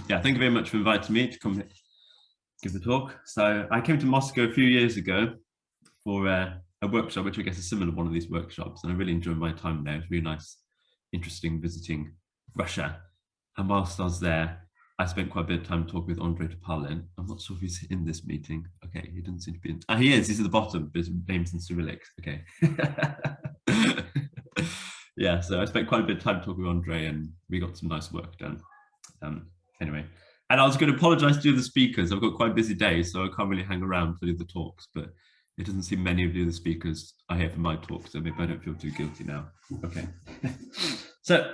Yeah, thank you very much for inviting me to come give the talk. So I came to Moscow a few years ago for a workshop, which I guess is similar to one of these workshops, and I really enjoyed my time there. It was really nice, interesting visiting Russia. And whilst I was there, I spent quite a bit of time talking with Andrei Topalin. I'm not sure if he's in this meeting. Okay, he doesn't seem to be in. Ah, he is. He's at the bottom, but his name's in Cyrillic. Okay. Yeah, so I spent quite a bit of time talking with Andrei, and we got some nice work done. Anyway, and I was going to apologize to the speakers. I've got quite a busy day, so I can't really hang around for the other talks, but it doesn't seem many of the other speakers are here for my talk, so maybe I don't feel too guilty now. Okay. So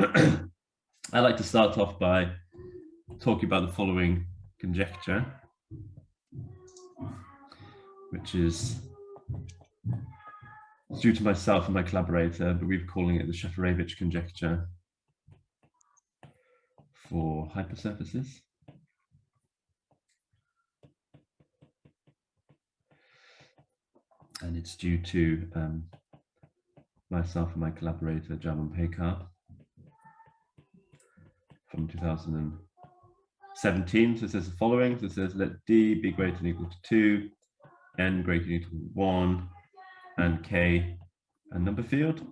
I'd like to start off by talking about the following conjecture, which is due to myself and my collaborator, but we're calling it the Shafarevich conjecture for hypersurfaces. And it's due to myself and my collaborator, Javan Pekar, from 2017. So it says the following. So it says, let D be greater than or equal to 2, N greater than or equal to 1, and K a number field.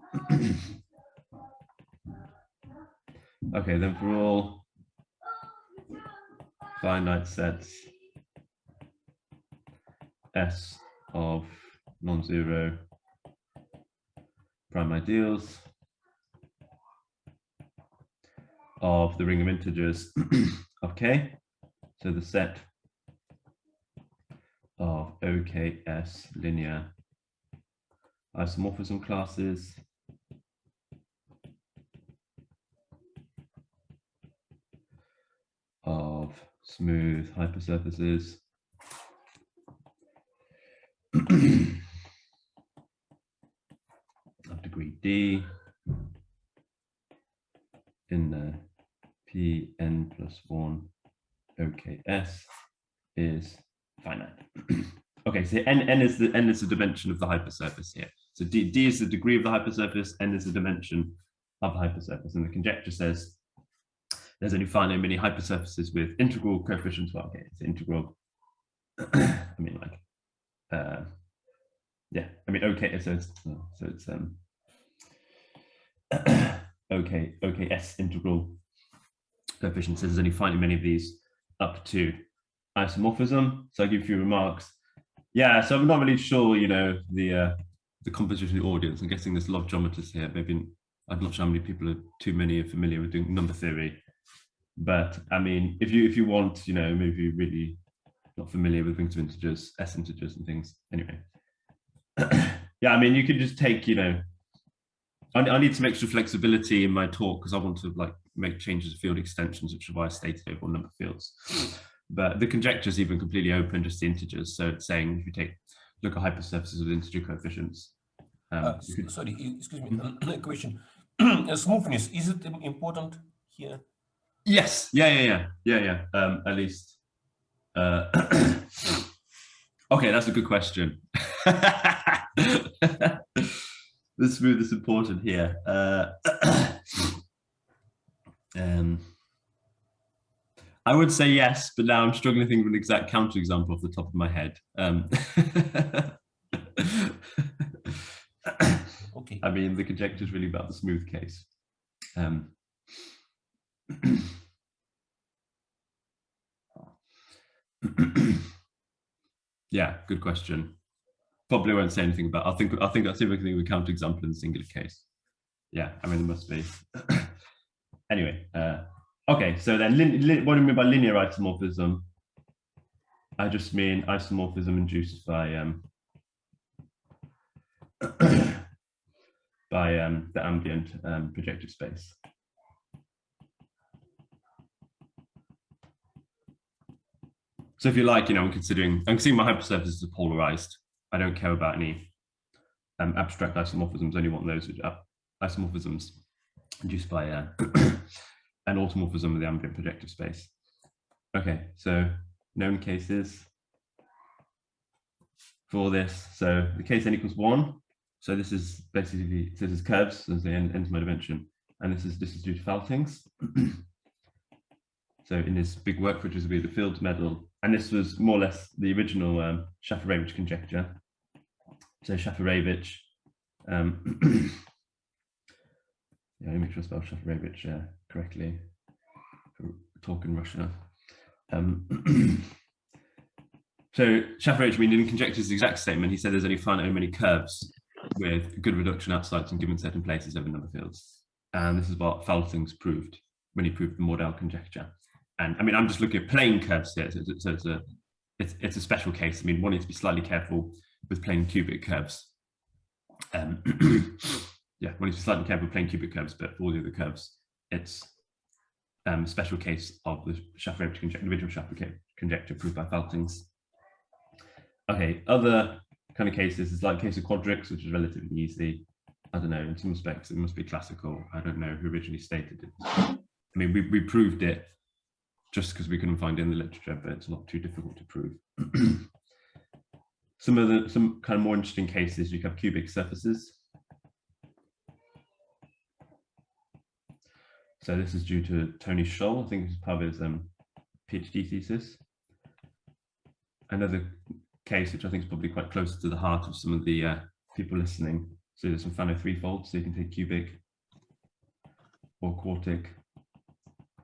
Okay, then for all finite sets S of non-zero prime ideals of the ring of integers of K, so the set of OKS linear isomorphism classes of smooth hypersurfaces of degree D in the Pn plus 1 OKS is finite. Okay, so n is the dimension of the hypersurface here. So d is the degree of the hypersurface, n is the dimension of the hypersurface, and the conjecture says there's only finite many hypersurfaces with integral coefficients. Well, okay, it's integral. I mean, like, yeah, I mean, okay, so it's OKS integral coefficients. There's only finite many of these up to isomorphism. So I'll give you a few remarks. Yeah, so I'm not really sure, you know, the composition of the audience. I'm guessing there's a lot of geometers here. Maybe I'm not sure how many people are familiar with doing number theory. But I mean, if you want, you know, maybe you're really not familiar with rings of integers, S integers and things. Anyway. Yeah, I mean, you could just take, you know, I need some extra flexibility in my talk because I want to like make changes to field extensions, which is why I stated over number fields. But the conjecture is even completely open, just integers. So it's saying if you look at hypersurfaces with integer coefficients. Sorry, excuse me. Question: smoothness, is it important here? Yes. Yeah. At least. Okay, that's a good question. The smooth is important here. I would say yes, but now I'm struggling to think of an exact counterexample off the top of my head. Okay. I mean, the conjecture is really about the smooth case. Yeah, good question. Probably won't say anything about. I think I'll see if I can think of a counterexample in the singular case. Yeah, I mean there must be. Anyway, okay. So then, what do you mean by linear isomorphism? I just mean isomorphism induced by the ambient projective space. So if you like, you know, I'm considering my hypersurfaces are polarized. I don't care about any abstract isomorphisms. I only want those which are isomorphisms induced by an automorphism of the ambient projective space. Okay, so known cases for this. So the case n equals 1. So this is basically, this is curves as the n to my dimension, and this is due to Faltings. So in his big work, which was the Fields Medal, and this was more or less the original Shafarevich conjecture. So Shafarevich, yeah, let me make sure I spell Shafarevich correctly. Talk in Russia. So Shafarevich, I mean, in conjecture's exact statement, he said there's only finite many curves with good reduction outside some given certain places over number fields. And this is what Faltings proved when he proved the Mordell conjecture. And I mean, I'm just looking at plane curves here, so it's a special case. I mean, one needs to be slightly careful with plane cubic curves. Yeah, one needs to be slightly careful with plane cubic curves, but for all the other curves, it's a special case of the Shafarevich conjecture, the original Shafarevich conjecture proved by Faltings. Okay, other kind of cases is like case of quadrics, which is relatively easy. I don't know, in some respects, it must be classical. I don't know who originally stated it. I mean, we proved it just because we couldn't find it in the literature, but it's not too difficult to prove. Some kind of more interesting cases, you have cubic surfaces. So this is due to Tony Scholl. I think this is part of his PhD thesis. Another case, which I think is probably quite close to the heart of some of the people listening. So there's some Fano threefolds, so you can take cubic or quartic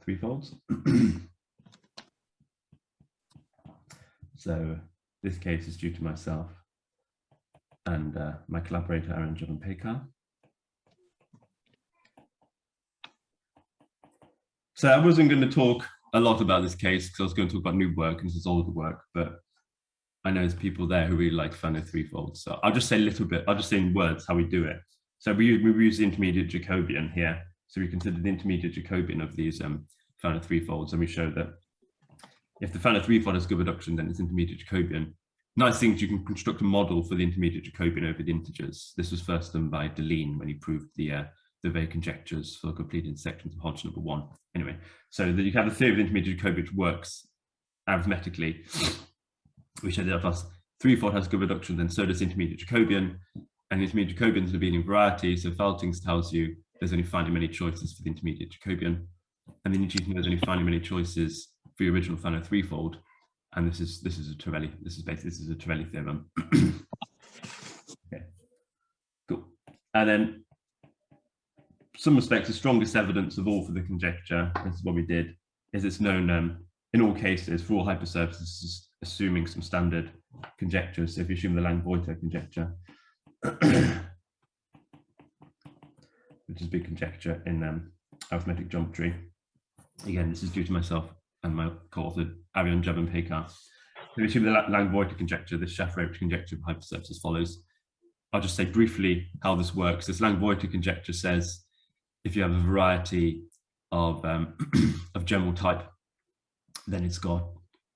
threefolds. So this case is due to myself and my collaborator, Aaron Jovan-Pekar. So I wasn't going to talk a lot about this case because I was going to talk about new work and this is older work, but I know there's people there who really like Fano threefolds. So I'll just say a little bit, I'll just say in words how we do it. So we use the intermediate Jacobian here. So we consider the intermediate Jacobian of these Fano threefolds, and we show that if the Fano threefold has good reduction, then it's intermediate Jacobian. Nice thing is you can construct a model for the intermediate Jacobian over the integers. This was first done by Deligne when he proved the Vey conjectures for complete intersections of Hodge number 1. Anyway, so that you have the theory of the intermediate Jacobian which works arithmetically. We show that plus threefold has good reduction, then so does intermediate Jacobian. And the intermediate Jacobian is a leading variety. So Faltings tells you there's only finitely many choices for the intermediate Jacobian. And then you need to know there's only finitely many choices for the original Fano threefold. And this is a Torelli, this is a Torelli theorem. Okay, cool. And then some respects, the strongest evidence of all for the conjecture, this is what we did, is it's known in all cases for all hypersurfaces, assuming some standard conjectures. So if you assume the Lang-Voiter conjecture, which is a big conjecture in arithmetic geometry. Again, this is due to myself and my co-author, Aaron Jovan-Pekar. If you assume the Lang-Voiter conjecture, this Shafarevich conjecture of hypersurfaces follows. I'll just say briefly how this works. This Lang-Voiter conjecture says if you have a variety of general type, then it's got,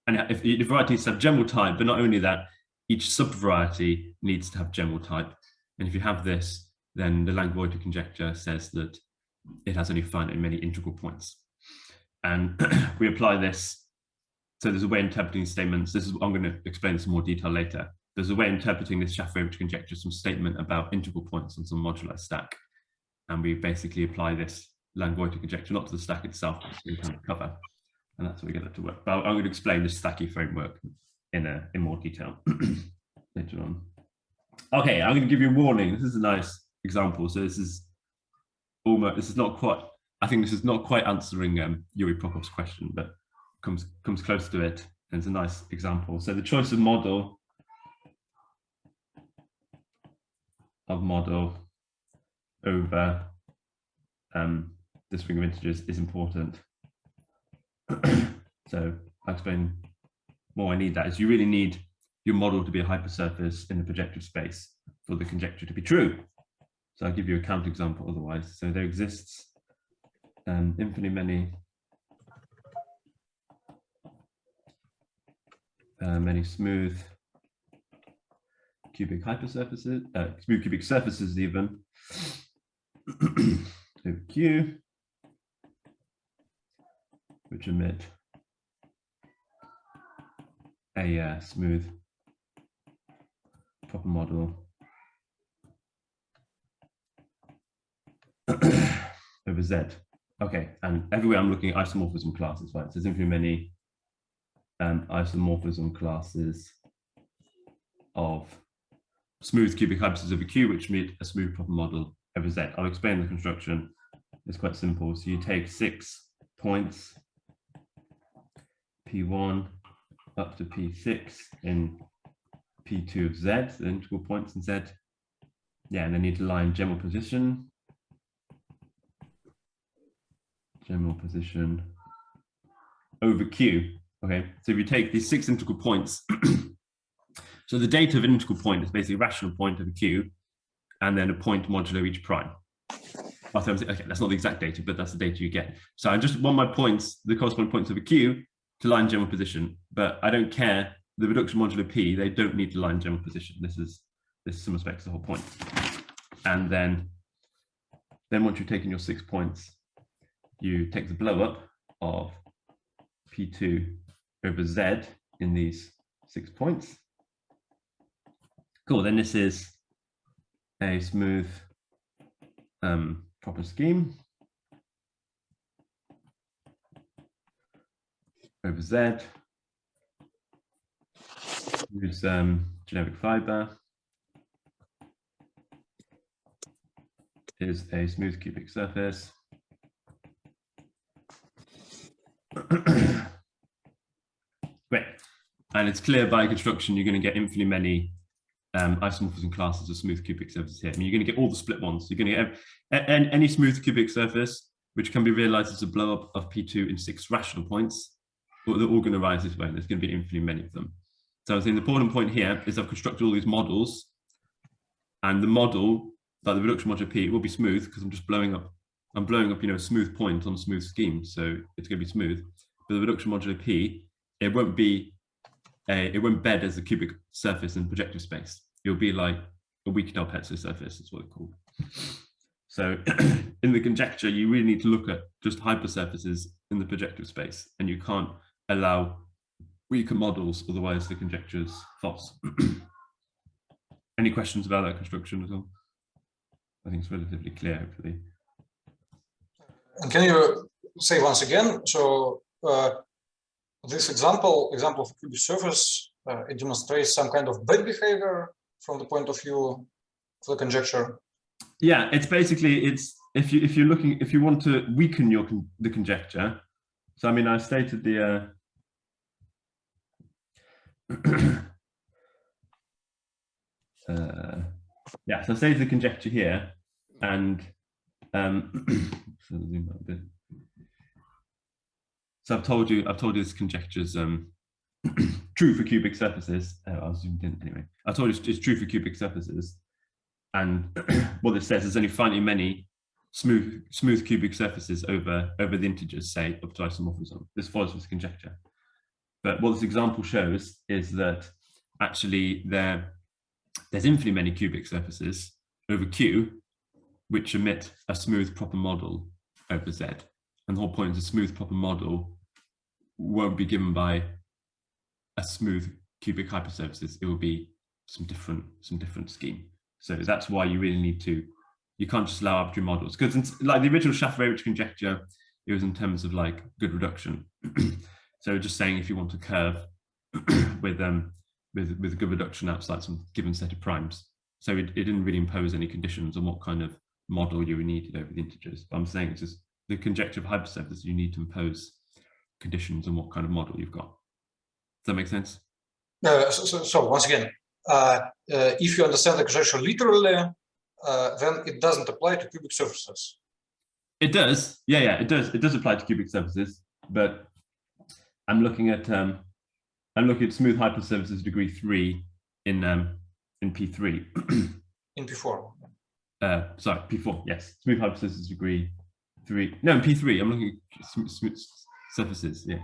and if the variety needs to have general type, but not only that, each subvariety needs to have general type. And if you have this, then the Lang-Voiter conjecture says that it has only finite many integral points. And we apply this. So there's a way of interpreting statements. This is, I'm going to explain this in more detail later. There's a way of interpreting this Shafarevich conjecture, some statement about integral points on some modular stack. And we basically apply this Lang-Voiter conjecture, not to the stack itself, but to kind of cover. And that's what we get it to work. But I'm going to explain the stacky framework in more detail later on. Okay, I'm going to give you a warning. This is a nice example. So this is not quite, I think this is not quite answering Yuri Prokov's question, but comes close to it. And it's a nice example. So the choice of model over this string of integers is important. So I'll explain more. I need that is you really need your model to be a hypersurface in the projective space for the conjecture to be true. So I'll give you a counterexample otherwise. So there exists infinitely many smooth cubic hypersurfaces, smooth cubic surfaces even over Q, which emit a smooth proper model over Z. Okay, and everywhere I'm looking at isomorphism classes, right? So there's infinitely many isomorphism classes of smooth cubic hypersurfaces over Q, which meet a smooth proper model over Z. I'll explain the construction. It's quite simple. So you take 6 points, P1 up to P6 in P2 of Z, the integral points in Z. Yeah, and then you need to line general position over Q. Okay, so if you take these 6 integral points, so the data of an integral point is basically a rational point over Q, and then a point modulo each prime. Okay, that's not the exact data, but that's the data you get. So I just want my points, the corresponding points over Q, to line general position, but I don't care the reduction modulo P, they don't need to line general position. This is some respects the whole point. And then once you've taken your 6 points, you take the blow up of P2 over Z in these 6 points. Cool, then this is a smooth proper scheme over Z. Use generic fiber is a smooth cubic surface. Great, and it's clear by construction you're going to get infinitely many isomorphism classes of smooth cubic surfaces here. I mean, you're going to get all the split ones. You're going to get any smooth cubic surface which can be realized as a blow up of P2 in 6 rational points. They're all going to rise this way, and there's going to be infinitely many of them. So I think the important point here is I've constructed all these models, and the model, like the reduction modulo P, will be smooth because I'm just blowing up, a smooth point on a smooth scheme, so it's going to be smooth. But the reduction modulo P, it won't bed as a cubic surface in projective space. It'll be like a weak Del-Pezzo surface, is what it's called. So in the conjecture, you really need to look at just hypersurfaces in the projective space, and you can't allow weaker models, otherwise the conjecture is false. Any questions about that construction at all? I think it's relatively clear, hopefully. And can you say once again, so this example of a cubic surface, it demonstrates some kind of bad behavior from the point of view of the conjecture? Yeah, it's basically, if you want to weaken the conjecture. So I mean, I stated the yeah, so I stated the conjecture here, and so I've told you this conjecture is true for cubic surfaces. I'll zoom in anyway. I told you it's true for cubic surfaces, and what it says is only finitely many smooth cubic surfaces over the integers, say up to isomorphism. This follows this conjecture. But what this example shows is that actually there's infinitely many cubic surfaces over Q which emit a smooth proper model over Z. And the whole point is a smooth proper model won't be given by a smooth cubic hypersurfaces. It will be some different scheme. So that's why you really need to, you can't just allow arbitrary models, because like the original Schaffer-Weyrich conjecture, it was in terms of like good reduction. So just saying if you want a curve with good reduction outside some given set of primes. So it didn't really impose any conditions on what kind of model you needed over the integers. But I'm saying it's just the conjecture of hypersurfaces, you need to impose conditions on what kind of model you've got. Does that make sense? So once again, if you understand the conjecture literally, then it doesn't apply to cubic surfaces. It does, yeah, it does. It does apply to cubic surfaces, but I'm looking at smooth hypersurfaces degree 3 in P3. In P4. Sorry, P4. Yes, smooth hypersurfaces degree 3. No, in P3. I'm looking at smooth surfaces. Yeah,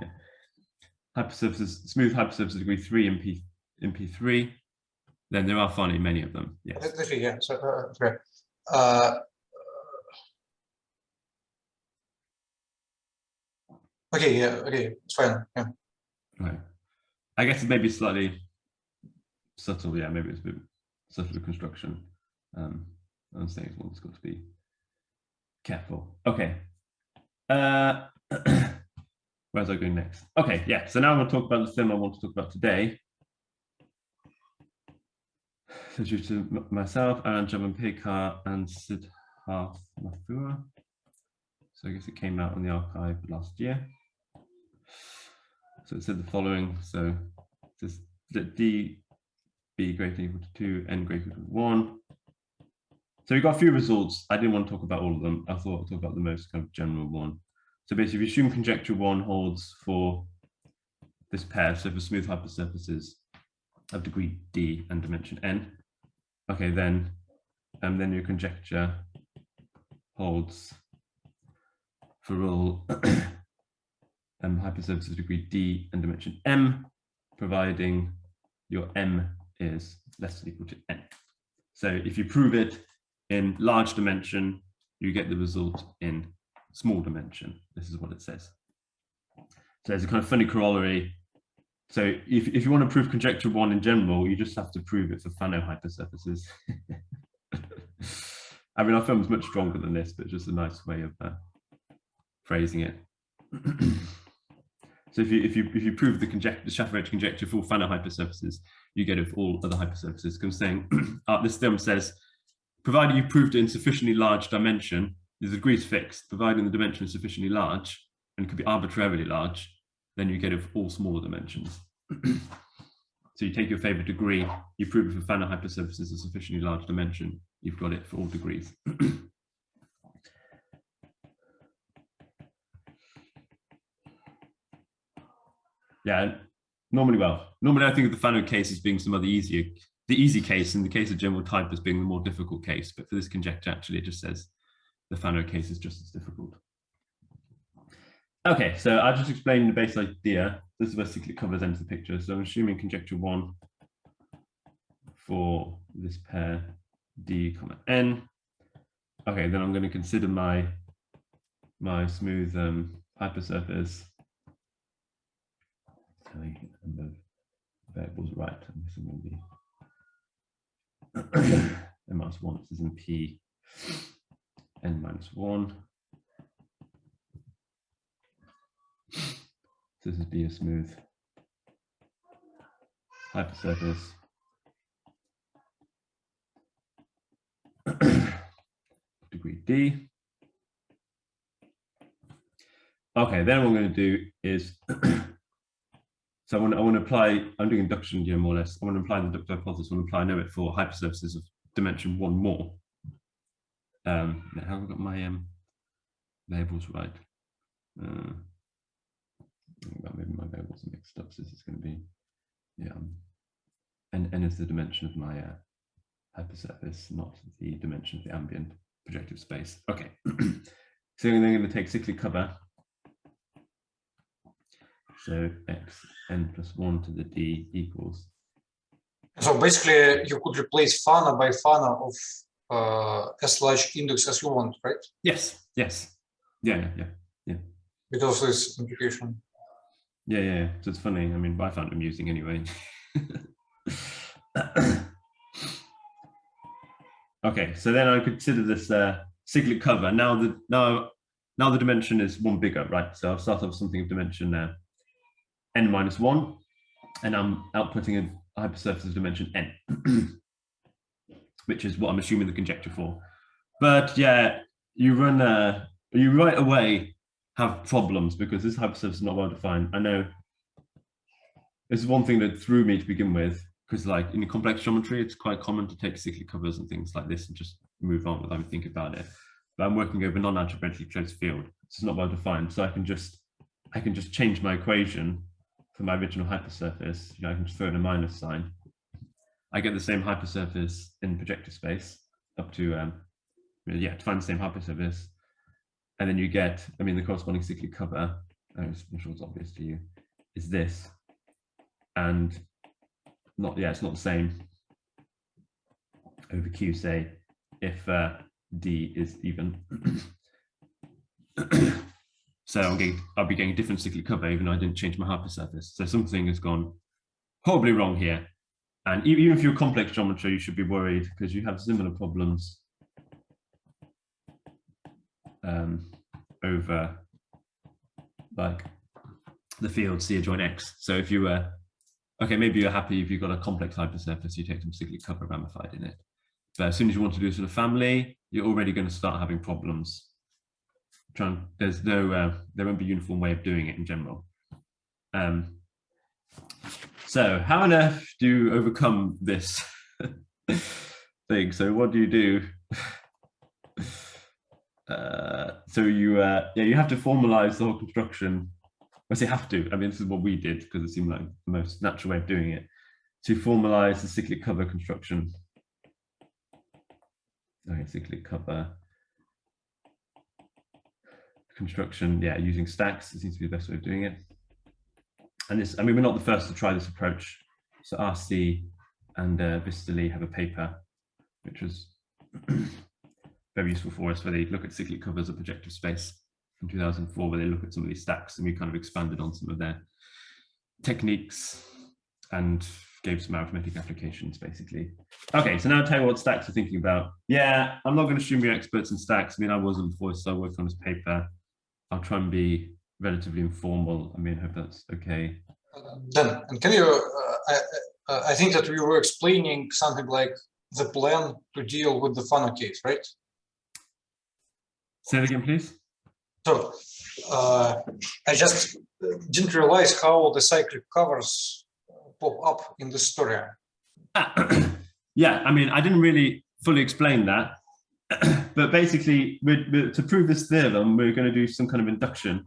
smooth hypersurfaces degree 3 in P3. Then there are finally many of them. Yes. Yeah. So, okay. Okay. Yeah. Okay. It's fine. Yeah. Right. I guess it may be slightly subtle. Yeah, maybe it's a bit subtle construction. I'm saying one's got to be careful. Okay. Where's I going next? Okay, yeah. So now I'm going to talk about the thing I want to talk about today. So due to myself, Aaron Javan-Pekar, and Siddharth Mathura. So I guess it came out on the archive last year. So it said the following. So this let D be greater than or equal to 2, N greater than 1. So we got a few results. I didn't want to talk about all of them. I thought I'd talk about the most kind of general one. So basically, if you assume conjecture 1 holds for this pair, so for smooth hypersurfaces of degree D and dimension N, okay, then your conjecture holds for all hypersurfaces of degree D and dimension M, providing your M is less than or equal to N. So if you prove it in large dimension, you get the result in small dimension. This is what it says. So there's a kind of funny corollary. So if you want to prove conjecture 1 in general, you just have to prove it for Fano hypersurfaces. I mean, our film is much stronger than this, but it's just a nice way of phrasing it. So if you prove the Schaffer-Edge conjecture for all Fano hypersurfaces, you get it for all other hypersurfaces. Because I'm saying this theorem says, provided you proved it in sufficiently large dimension, the degree is fixed. Providing the dimension is sufficiently large, and it could be arbitrarily large, then you get it for all smaller dimensions. So you take your favorite degree, you prove it for Fano hypersurfaces of sufficiently large dimension, you've got it for all degrees. Yeah, normally I think of the Fano case as being some other the easy case, and the case of general type as being the more difficult case. But for this conjecture, actually, it just says the Fano case is just as difficult. Okay, so I'll just explain the base idea. This is where cyclic covers enter the picture. So I'm assuming conjecture 1 for this pair D, N. Okay, then I'm going to consider my smooth hypersurface. The variables right. I'm guessing will be n minus 1. This is in P n minus 1. So this is be a smooth hypersurface. Degree D. Okay, then what I'm going to do is so I want to apply, I'm doing induction here more or less. I want to apply the inductive hypothesis. I want to apply know it for hypersurfaces of dimension 1 more. Now have I got my variables right? Maybe my variables are mixed up. So this is going to be, yeah, n is the dimension of my hypersurface, not the dimension of the ambient projective space. Okay, so then I'm going to take cyclic cover. So x n plus 1 to the d equals. So basically, you could replace Fano by Fano of as large index as you want, right? Yes. Yeah. Because of this implication. Yeah. So it's funny. I mean, I found it amusing anyway. Okay, so then I consider this cyclic cover. Now the dimension is 1 bigger, right? So I'll start off with something of dimension n minus 1, and I'm outputting a hypersurface of dimension n, which is what I'm assuming the conjecture for. But yeah, you right away have problems because this hypersurface is not well defined. I know this is one thing that threw me to begin with, because like in complex geometry, it's quite common to take cyclic covers and things like this and just move on without thinking about it. But I'm working over non-algebraically closed field, so it's not well defined. So I can just change my equation for my original hypersurface. I can just throw in a minus sign. I get the same hypersurface in projective space up to to find the same hypersurface, and then you get, the corresponding cyclic cover. I'm sure it's obvious to you, is this, and it's not the same over Q, say, if D is even. So I'll be getting a different cyclic cover even though I didn't change my hypersurface. So something has gone horribly wrong here. And even if you're complex geometry, you should be worried because you have similar problems over like the field C adjoint X. So if you were, okay, maybe you're happy if you've got a complex hypersurface, you take some cyclic cover ramified in it. But as soon as you want to do sort of family, you're already going to start having problems. There's no, there won't be a uniform way of doing it in general. So how on earth do you overcome this thing? So what do you do? So you have to formalize the whole construction. I say have to. I mean, this is what we did because it seemed like the most natural way of doing it. To formalize the cyclic cover construction. Okay, cyclic cover construction. Yeah, using stacks. It seems to be the best way of doing it. And this, I mean, we're not the first to try this approach. So RC and Vistali have a paper, which was very useful for us, where they look at cyclic cover as a projective space from 2004, where they look at some of these stacks, and we kind of expanded on some of their techniques and gave some arithmetic applications, basically. Okay, so now I'll tell you what stacks we're thinking about. Yeah, I'm not going to assume you're experts in stacks. I mean, I wasn't before I started working on this paper. I'll try and be relatively informal. I mean, I hope that's okay. Dan, and can you, I think that we were explaining something like the plan to deal with the Fano case, right? Say it again, please. So I just didn't realize how the cyclic covers pop up in the story. Yeah, I mean, I didn't really fully explain that, but basically, to prove this theorem, we're going to do some kind of induction.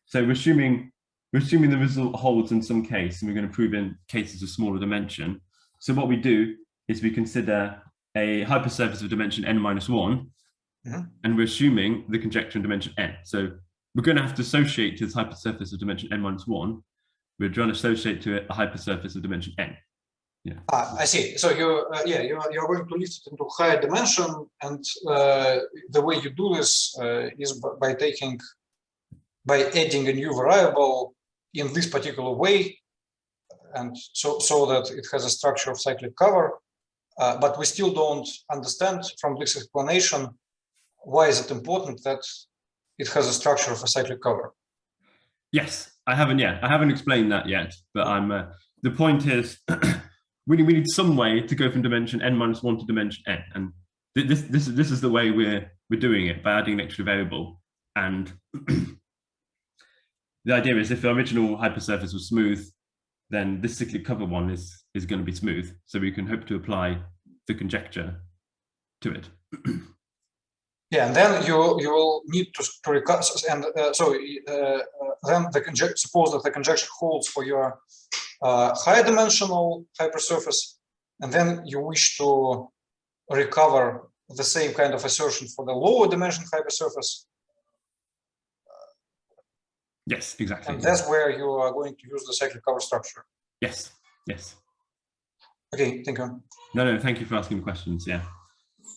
So we're assuming the result holds in some case, and we're going to prove in cases of smaller dimension. So what we do is we consider a hypersurface of dimension n-1, and we're assuming the conjecture in dimension n. So we're going to have to associate to this hypersurface of dimension n-1. We're trying to associate to it a hypersurface of dimension n. Yeah. I see. So you're going to lift it into higher dimension, and the way you do this is by adding a new variable in this particular way, and so that it has a structure of cyclic cover. But we still don't understand from this explanation why is it important that it has a structure of a cyclic cover. Yes, I haven't yet. I haven't explained that yet, but I'm. The point is, we need some way to go from dimension n-1 to dimension n, and this is the way we're doing it, by adding an extra variable. And the idea is, if the original hypersurface was smooth, then this cyclic cover one is going to be smooth, so we can hope to apply the conjecture to it. Yeah, and then you will need to recover, and then the conjecture. Suppose that the conjecture holds for your higher dimensional hypersurface, and then you wish to recover the same kind of assertion for the lower dimension hypersurface. Yes, exactly. And that's where you are going to use the cyclic cover structure. Yes, yes. Okay, thank you. No, thank you for asking the questions. Yeah,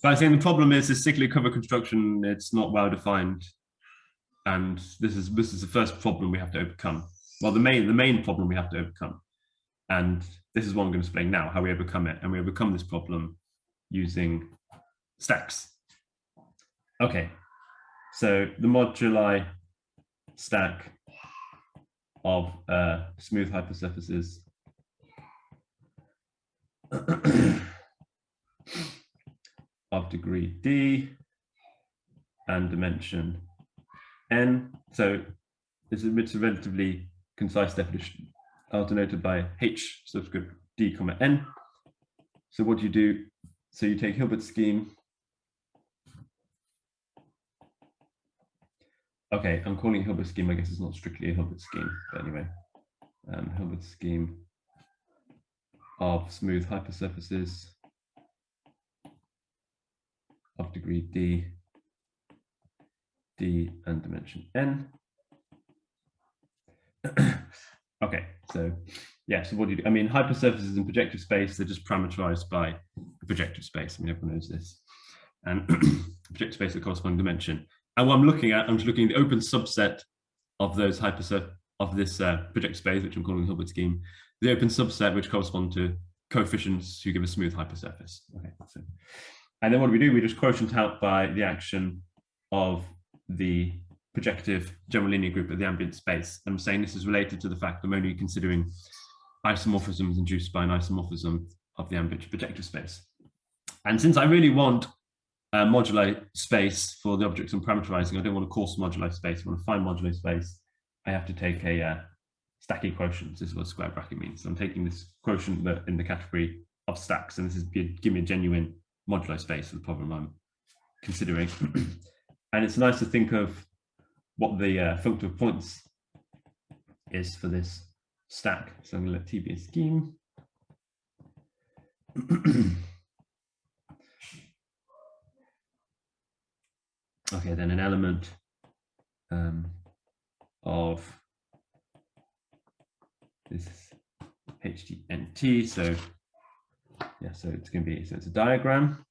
but I think the problem is this cyclic cover construction. It's not well defined, and this is the first problem we have to overcome. Well, the main problem we have to overcome, and this is what I'm going to explain now, how we overcome it, and we overcome this problem using stacks. Okay, so the moduli stack of smooth hypersurfaces of degree d and dimension n. So it's a relatively concise definition, denoted by h subscript d comma n. So what do you do? So you take Hilbert's scheme. Okay, I'm calling it Hilbert's scheme. I guess it's not strictly a Hilbert scheme, but anyway, Hilbert's scheme of smooth hypersurfaces of degree d and dimension n. Okay, so yeah, so what do you do? I mean, hypersurfaces in projective space, they're just parameterized by the projective space. I mean, everyone knows this. And projective space, the corresponding dimension. And what I'm looking at, I'm just looking at the open subset of those of this projective space, which I'm calling the Hilbert scheme, the open subset which correspond to coefficients who give a smooth hypersurface. Okay, so, and then what do? We just quotient out by the action of the projective general linear group of the ambient space. I'm saying this is related to the fact I'm only considering isomorphisms induced by an isomorphism of the ambient projective space. And since I really want a moduli space for the objects I'm parameterizing, I don't want a coarse moduli space, I want a fine moduli space, I have to take a stacky quotient. This is what square bracket means. So I'm taking this quotient that in the category of stacks, and this is give me a genuine moduli space for the problem I'm considering. And it's nice to think of what the functor of points is for this stack. So I'm going to let T be a scheme. Okay, then an element of this HTNT. So yeah, so it's going to be, so it's a diagram.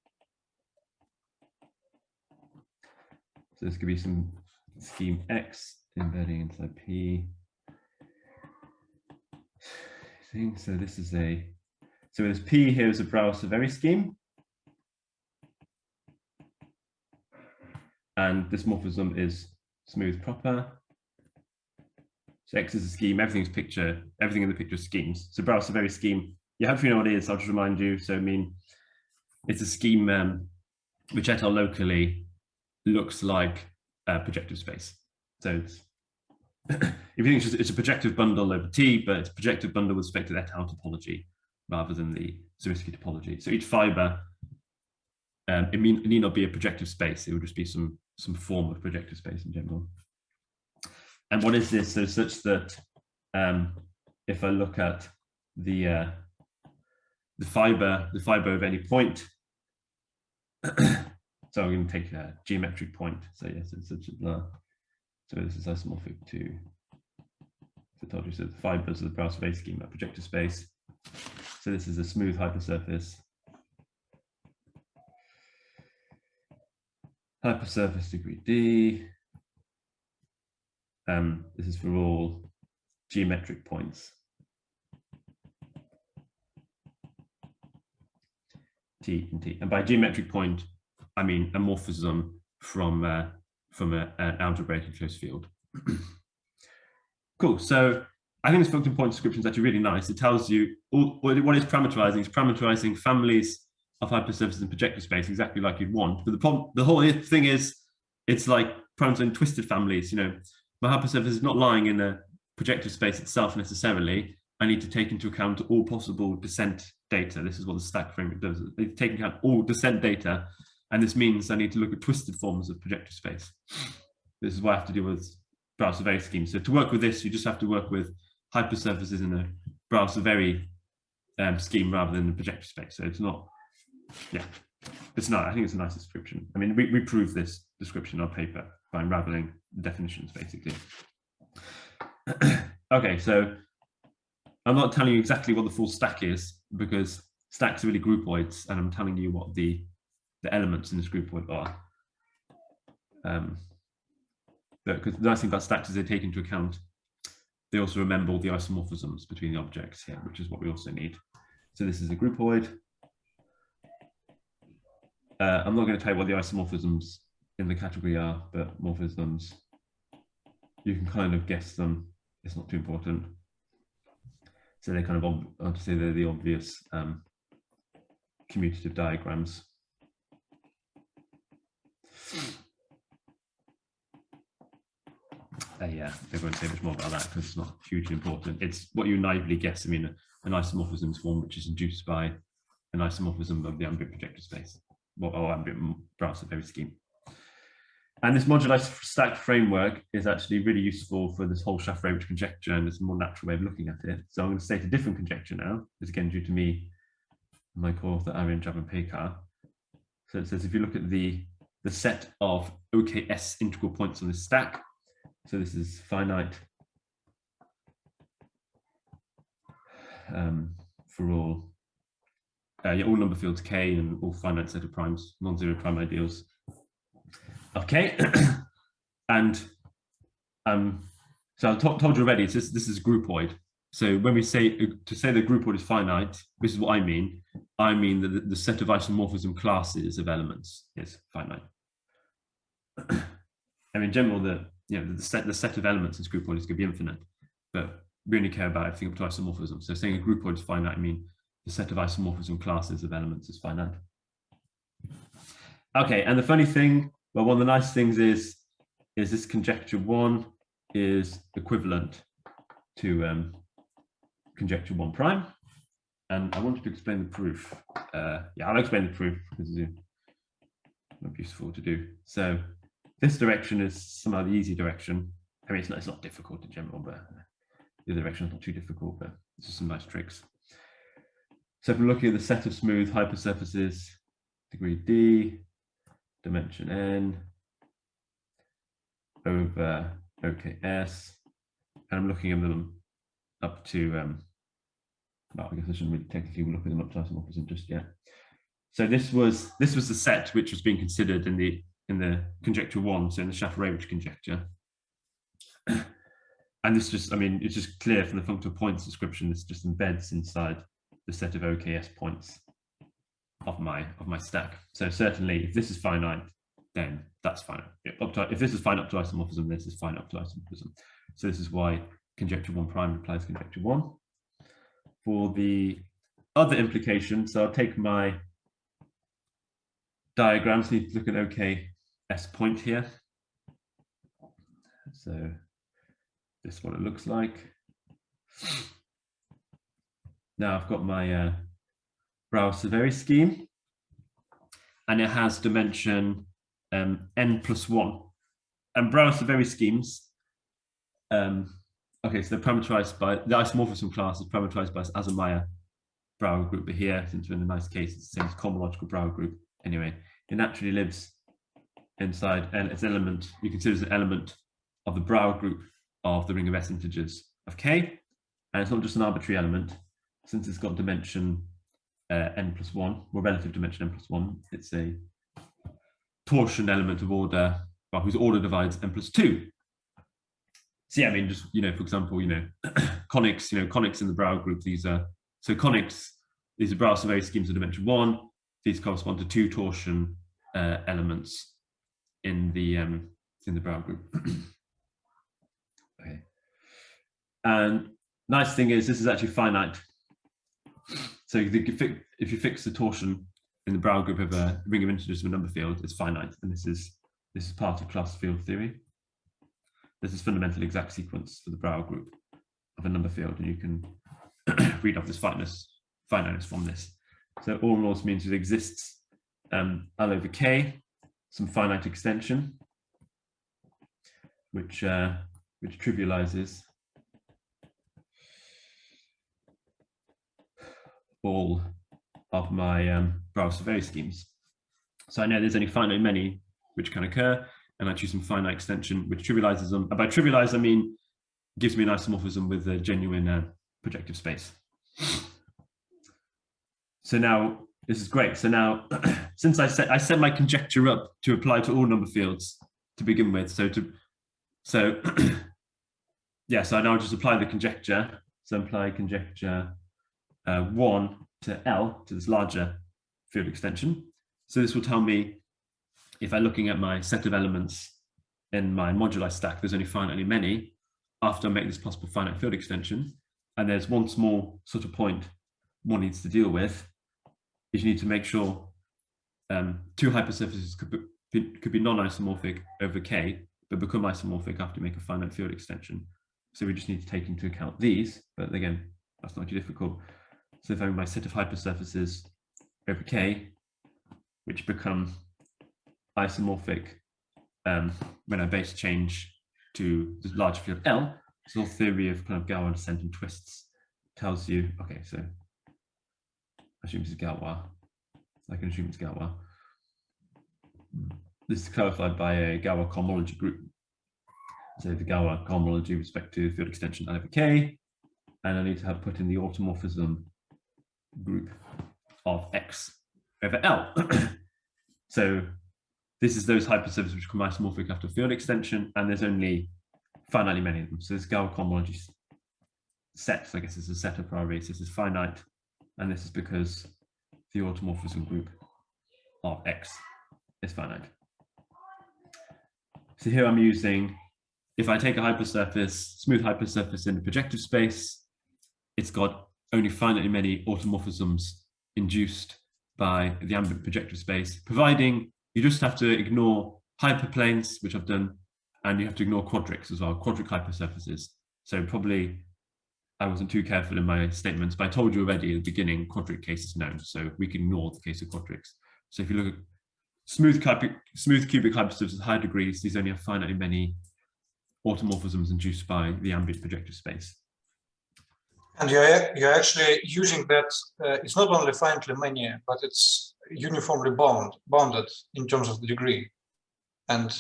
So this could be some scheme X embedding inside P. So this is a, so this P here is a Brauer-Severi scheme. And this morphism is smooth proper. So X is a scheme, everything's picture, everything in the picture is schemes. So Brauer-Severi scheme, you hopefully know what it is, I'll just remind you. So I mean, it's a scheme which et al. Locally looks like a projective space. So it's, if you think it's a projective bundle over T, but it's a projective bundle with respect to et al. Topology rather than the Zariski topology. So each fiber, it need not be a projective space, it would just be some form of projective space in general. And what is this? So such that if I look at the fiber of any point, so I'm going to take a geometric point. So yes, it's such a so this is isomorphic to, I told you, so the fibers of the Brauer-Severi scheme are projective space. So this is a smooth hypersurface. Hypersurface degree D. This is for all geometric points. T and T. And by geometric point, I mean a morphism from an algebraic closed field. Cool. So I think this functor point description is actually really nice. It tells you what it's parameterizing. It's parameterizing families of hypersurfaces in projective space exactly like you'd want. But the whole thing is, it's like parameterizing twisted families. You know, my hypersurface is not lying in a projective space itself necessarily. I need to take into account all possible descent data. This is what the stack framework does. It takes into account all descent data. And this means I need to look at twisted forms of projective space. This is why I have to deal with Brauer-Severi schemes. So to work with this, you just have to work with hypersurfaces in a Brauer-Severi scheme rather than the projective space. So it's not, yeah, it's not. I think it's a nice description. I mean, we prove this description on paper by unraveling the definitions, basically. Okay, so I'm not telling you exactly what the full stack is because stacks are really groupoids, and I'm telling you what the elements in this groupoid are. Because the nice thing about stacks is they take into account, they also remember all the isomorphisms between the objects here, which is what we also need. So this is a groupoid. I'm not going to tell you what the isomorphisms in the category are, but morphisms, you can kind of guess them. It's not too important. So they're kind of, I'll just say they're the obvious commutative diagrams. Yeah, they won't say much more about that because it's not hugely important. It's what you naively guess. I mean, an isomorphism form which is induced by an isomorphism of the ambient projective space, or ambient Brauer-Severi scheme. And this moduli stack framework is actually really useful for this whole Schaff-Rayleigh conjecture, and it's a more natural way of looking at it. So I'm going to state a different conjecture now. It's again due to me, my co-author Arjen Javan-Pekar. So it says if you look at the set of OKS integral points on this stack, so this is finite for all number fields K and all finite set of primes, non-zero prime ideals. Okay, and so I told you already, this is groupoid. So when we say, to say the groupoid is finite, this is what I mean. I mean that the set of isomorphism classes of elements is finite. And in general, you know, the set of elements in this groupoid is going to be infinite, but we only care about everything up to isomorphism. So saying a groupoid is finite, I mean the set of isomorphism classes of elements is finite. Okay, and the funny thing, well, one of the nice things is this conjecture 1 is equivalent to conjecture 1 prime. And I wanted to explain the proof. Yeah, I'll explain the proof because it's not useful to do. So this direction is somehow the easy direction. I mean, it's not difficult in general, but the other direction is not too difficult, but it's just some nice tricks. So if we're looking at the set of smooth hypersurfaces, degree D, dimension N, over OKS, and I'm looking at them up to, well, I guess I shouldn't really technically look at them up to isomorphism just yet. So this was the set which was being considered in the conjecture 1, so in the Shafirevich conjecture. And this just, I mean, it's just clear from the functional points description, this just embeds inside the set of OKS points of my stack. So certainly, if this is finite, then that's finite. If this is finite up to isomorphism, this is finite up to isomorphism. So this is why conjecture 1 prime implies conjecture 1. For the other implication, so I'll take my diagram, so you look at OKS point here. So this is what it looks like. Now I've got my Brauer-Severi scheme, and it has dimension n+1. And Brauer-Severi schemes, okay, so they're parameterized by, the isomorphism class is parameterized by this Azamaya Brauer group, but here, since we're in a nice case, it's the same as cohomological Brauer group. Anyway, it naturally lives inside, and it's an element, you consider it as an element of the Brauer group of the ring of S integers of K, and it's not just an arbitrary element, since it's got dimension n+1, or relative dimension n+1, it's a torsion element of order, well, whose order divides n+2. So yeah, I mean, just, you know, for example, you know, conics, conics in the Brauer group, these are, so conics, these are Brauer-Severi schemes of dimension 1, these correspond to 2 torsion elements in the Brauer group. Okay. And nice thing is, this is actually finite. So if you fix the torsion in the Brauer group of a ring of integers of a number field, it's finite, and this is part of class field theory. This is fundamental exact sequence for the Brauer group of a number field, and you can read off this finiteness from this. So all in all, this means it exists L over K, some finite extension, which trivializes all of my Brauer-Severi schemes. So I know there's only finite many which can occur, and I choose some finite extension which trivializes them. And by trivialize, I mean gives me an isomorphism with a genuine projective space. So now this is great. So now, since I set my conjecture up to apply to all number fields to begin with, so yeah, so I now just apply the conjecture. So apply conjecture 1 to L, to this larger field extension. So this will tell me if I'm looking at my set of elements in my moduli stack, there's only finitely many after I make this possible finite field extension. And there's one small sort of point one needs to deal with, is you need to make sure 2 hypersurfaces could be non-isomorphic over K, but become isomorphic after you make a finite field extension. So we just need to take into account these, but again, that's not too difficult. So if I have my set of hypersurfaces over K, which become isomorphic when I base change to the larger field L, this whole theory of kind of Galois descent and twists tells you, okay, so I assume this is Galois. I can assume it's Galois. This is clarified by a Galois cohomology group. So the Galois cohomology with respect to field extension L over K, and I need to have put in the automorphism group of X over L. So this is those hypersurfaces which become isomorphic after field extension, and there's only finitely many of them. So this Galois cohomology set, I guess, is a set of prior race. This is finite, and this is because the automorphism group of X is finite. So here I'm using if I take a hypersurface, smooth hypersurface in a projective space, it's got only finitely many automorphisms induced by the ambient projective space, providing you just have to ignore hyperplanes, which I've done, and you have to ignore quadrics as well, quadric hypersurfaces. So probably I wasn't too careful in my statements, but I told you already at the beginning, quadric case is known, so we can ignore the case of quadrics. So if you look at smooth cubic hypersurfaces with high degrees, these only have finitely many automorphisms induced by the ambient projective space. And you're actually using that, it's not only finitely many, but it's uniformly bounded in terms of the degree. And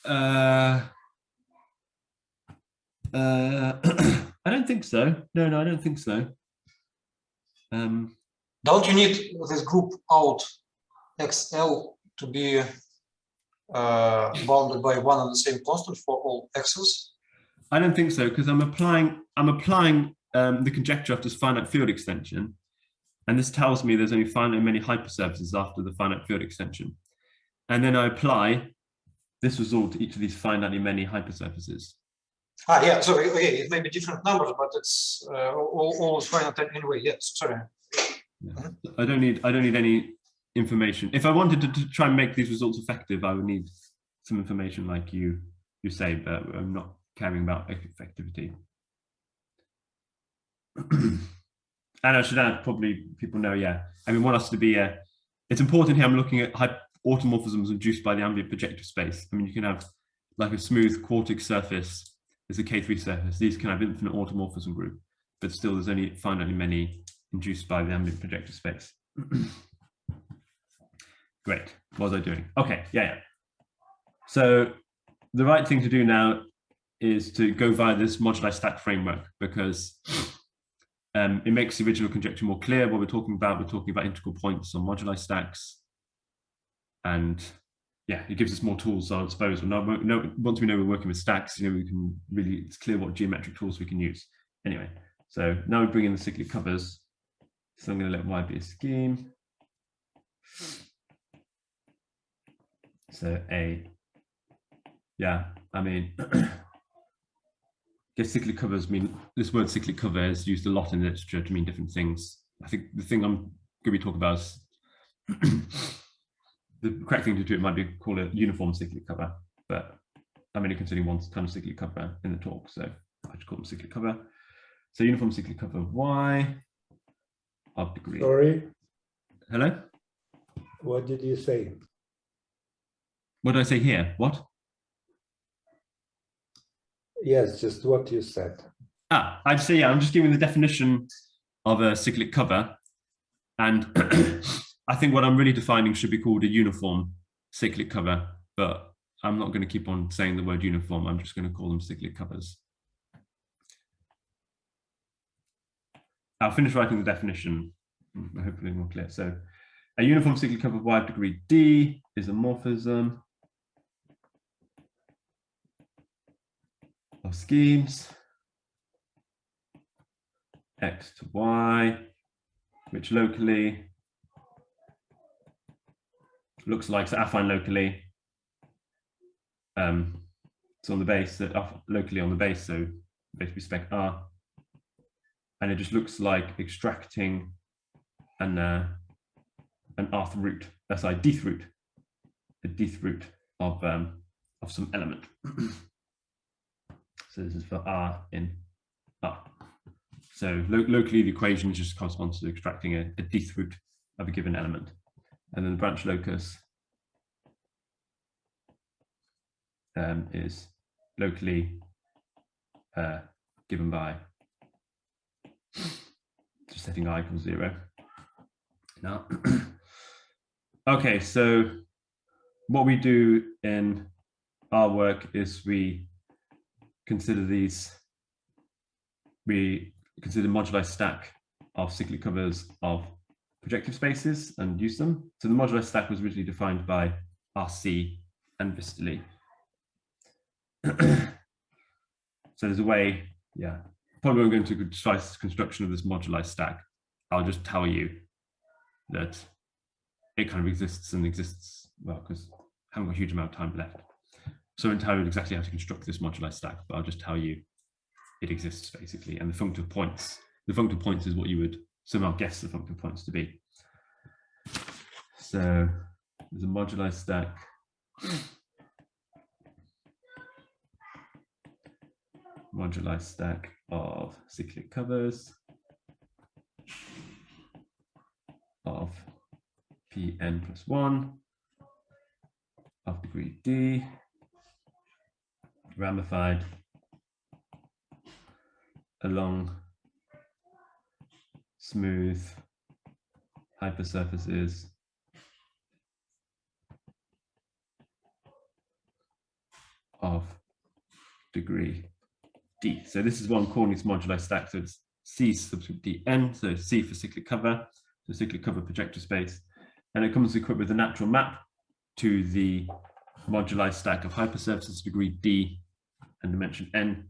I don't think so. No, I don't think so. don't you need this group out XL to be bounded by one and the same constant for all x's? I don't think so, because I'm applying the conjecture of this finite field extension, and this tells me there's only finitely many hypersurfaces after the finite field extension, and then I apply this result to each of these finitely many hypersurfaces. Yeah. So okay, it may be different numbers, but it's always finite anyway. Yes. Sorry. Yeah. I don't need any information. If I wanted to try and make these results effective, I would need some information like you say, but I'm not caring about effectivity. And I should add, probably people know, yeah, I mean, want us to be, it's important here, I'm looking at automorphisms induced by the ambient projective space. I mean, you can have like a smooth quartic surface, there's a K3 surface, these can have infinite automorphism group, but still there's only finitely many induced by the ambient projective space. Great, what was I doing? Okay, yeah. So the right thing to do now is to go via this moduli stack framework, because it makes the original conjecture more clear what we're talking about. We're talking about integral points on moduli stacks. And yeah, it gives us more tools. So I suppose once we know we're working with stacks, we can really, it's clear what geometric tools we can use. Anyway, so now we bring in the cyclic covers. So I'm going to let Y be a scheme. So I mean, guess cyclic covers mean, this word cyclic cover is used a lot in literature to mean different things. I think the thing I'm going to be talking about is the correct thing to do, it might be called a uniform cyclic cover, but I'm only considering one kind of cyclic cover in the talk, so I just call them cyclic cover. So uniform cyclic cover Y of degree. Sorry? Hello? What did you say? What did I say here? What? Yes, just what you said. I'd say, yeah, I'm just giving the definition of a cyclic cover. And I think what I'm really defining should be called a uniform cyclic cover, but I'm not going to keep on saying the word uniform. I'm just going to call them cyclic covers. I'll finish writing the definition, hopefully more clear. So a uniform cyclic cover Y of degree D is a morphism of schemes X to Y, which locally looks like, so affine locally, it's on the base, locally on the base, so basically spec R, and it just looks like extracting an rth root, that's a dth root, of some element. So this is for R in R. So locally, the equation just corresponds to extracting a dth root of a given element. And then the branch locus is locally given by just setting I equals 0. Now, okay, so what we do in our work is we consider moduli stack of cyclic covers of projective spaces and use them. So the moduli stack was originally defined by RC and Vistali. So there's a way, yeah, probably I'm going to try construction of this moduli stack. I'll just tell you that it kind of exists and exists, well, because I haven't got a huge amount of time left. So I won't tell you exactly how to construct this moduli stack, but I'll just tell you it exists basically. And the functor points is what you would somehow guess the functor points to be. So there's a moduli stack. Moduli stack of cyclic covers of Pn plus 1 of degree D, ramified along smooth hypersurfaces of degree D. So this is what I'm calling this moduli stack. So it's C subscript Dn, so C for cyclic cover, so cyclic cover projector space. And it comes equipped with a natural map to the moduli stack of hypersurfaces degree D and dimension n.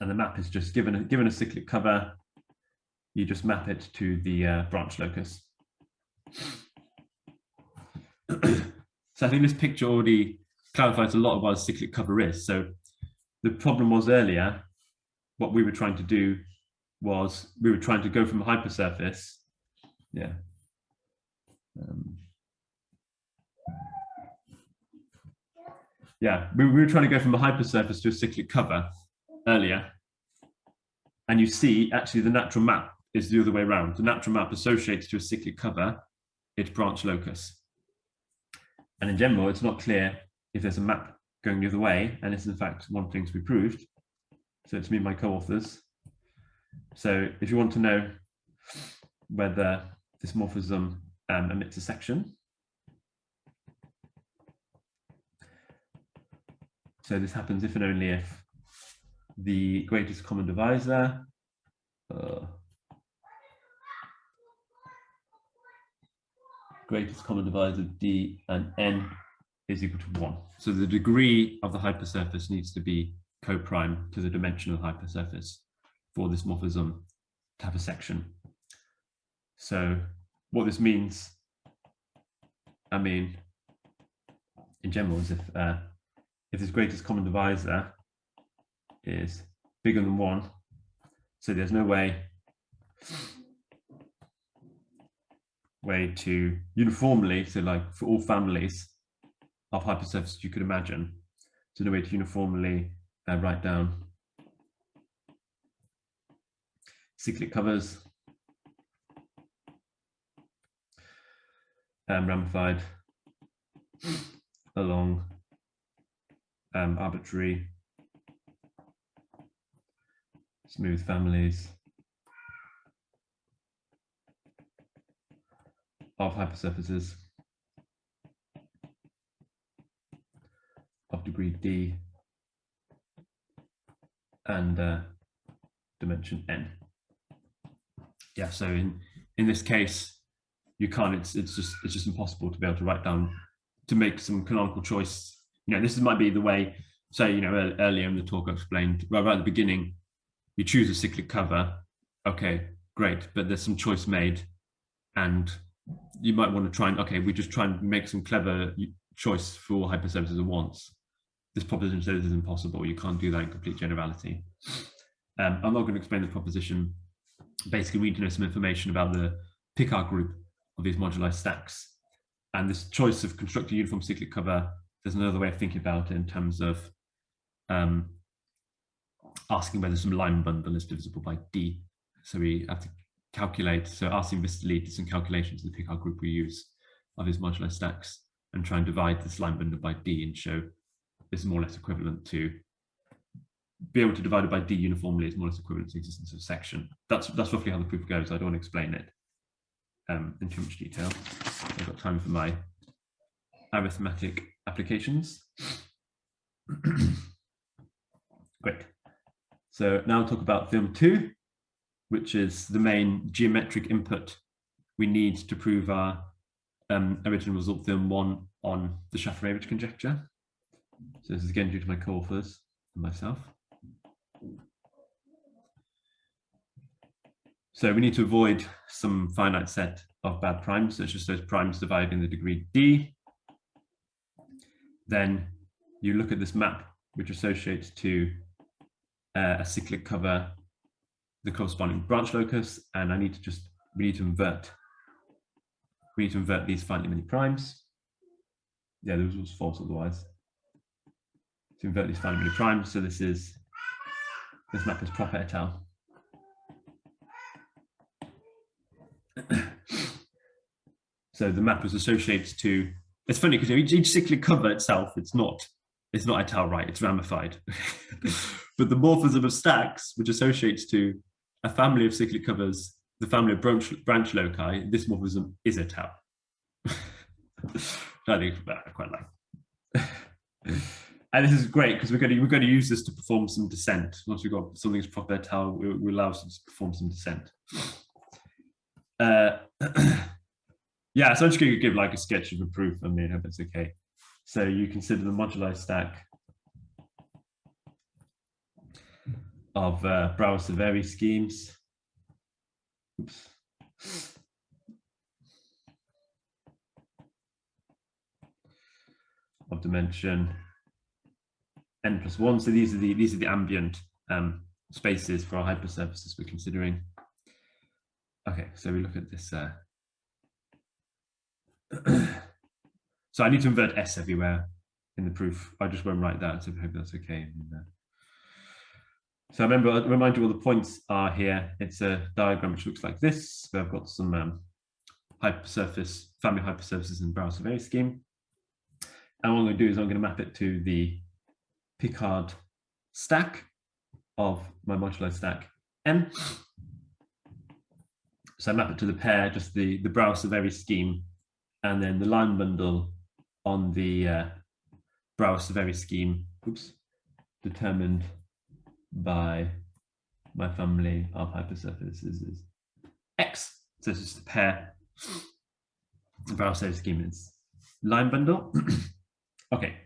And the map is just given a cyclic cover, you just map it to the branch locus. So I think this picture already clarifies a lot of what a cyclic cover is. So the problem was earlier, what we were trying to do was we were trying to go from a hypersurface, yeah. We were trying to go from a hypersurface to a cyclic cover earlier. And you see, actually, the natural map is the other way around. The natural map associates to a cyclic cover its branch locus. And in general, it's not clear if there's a map going the other way. And it's in fact one of the things we proved. So it's me and my co-authors. So if you want to know whether this morphism emits a section, so this happens if and only if the greatest common divisor D and n is equal to 1. So the degree of the hypersurface needs to be co-prime to the dimension of the hypersurface for this morphism to have a section. So what this means, I mean, in general, is if this greatest common divisor is bigger than 1, so there's no way to uniformly, so like for all families of hypersurfaces you could imagine, so no way to uniformly write down cyclic covers ramified along arbitrary smooth families of hypersurfaces of degree D and dimension n. Yeah, so in this case, you can't. It's just impossible to be able to write down, to make some canonical choice. You know, this might be the way. So you know, earlier in the talk I explained, right at the beginning, you choose a cyclic cover. Okay, great, but there's some choice made, and you might want to try and we just try and make some clever choice for all hypersurfaces at once. This proposition says this is impossible. You can't do that in complete generality. I'm not going to explain the proposition. Basically, we need to know some information about the Picard group of these moduli stacks. And this choice of constructing a uniform cyclic cover, there's another way of thinking about it in terms of asking whether some line bundle is divisible by D. So we have to calculate, so asking this to lead to some calculations of the Picard group we use of these moduli stacks and try and divide this line bundle by D and show this is more or less equivalent to, be able to divide it by D uniformly is more or less equivalent to the existence of section. That's roughly how the proof goes. I don't want to explain it in too much detail. I've got time for my arithmetic applications. Great. So now I'll talk about theorem 2, which is the main geometric input we need to prove our original result theorem 1 on the Shaffer-Average conjecture. So this is again due to my co-authors and myself. So we need to avoid some finite set of bad primes, so it's just those primes dividing the degree D. Then you look at this map, which associates to a cyclic cover, the corresponding branch locus, and we need to invert these finitely many primes. Yeah, this was false otherwise. To invert these finitely many primes, so this map is proper et al. So the map is associated to, it's funny because each cyclic cover itself, it's not et al, right? It's ramified. But the morphism of stacks, which associates to a family of cyclic covers, the family of branch loci, this morphism is et al. I think I quite like. And this is great because we're going to use this to perform some descent. Once we've got something's proper et al, we allow us to perform some descent. Yeah, so I'm just going to give like a sketch of a proof. I mean, I hope that's okay. So you consider the moduli stack of Brouwer-Severi schemes. Oops. Of dimension n+1. So these are the ambient spaces for our hypersurfaces we're considering. Okay, so we look at this. So I need to invert S everywhere in the proof. I just won't write that, so I hope that's okay. So I'll remind you all the points are here. It's a diagram which looks like this, where I've got some family hypersurfaces in Brouwer-Severi scheme. And what I'm going to do is I'm going to map it to the Picard stack of my moduli stack M. So I map it to the pair, just the Brouwer-Severi scheme, and then the line bundle on the Brouwer-Severi scheme, determined by my family of hypersurfaces is X. So it's just a pair. The Brouwer-Severi scheme is line bundle. Okay,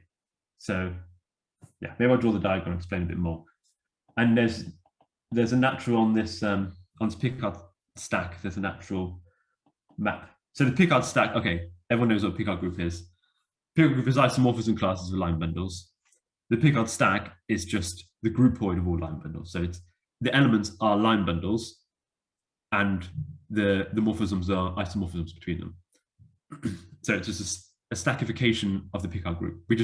so yeah, maybe I'll draw the diagram and explain a bit more. And there's a natural on this Picard stack, there's a natural map. So the Picard stack, okay, everyone knows what Picard group is. Picard group is isomorphism classes of line bundles. The Picard stack is just the groupoid of all line bundles. So it's the elements are line bundles, and the morphisms are isomorphisms between them. So it's just a stackification of the Picard group. We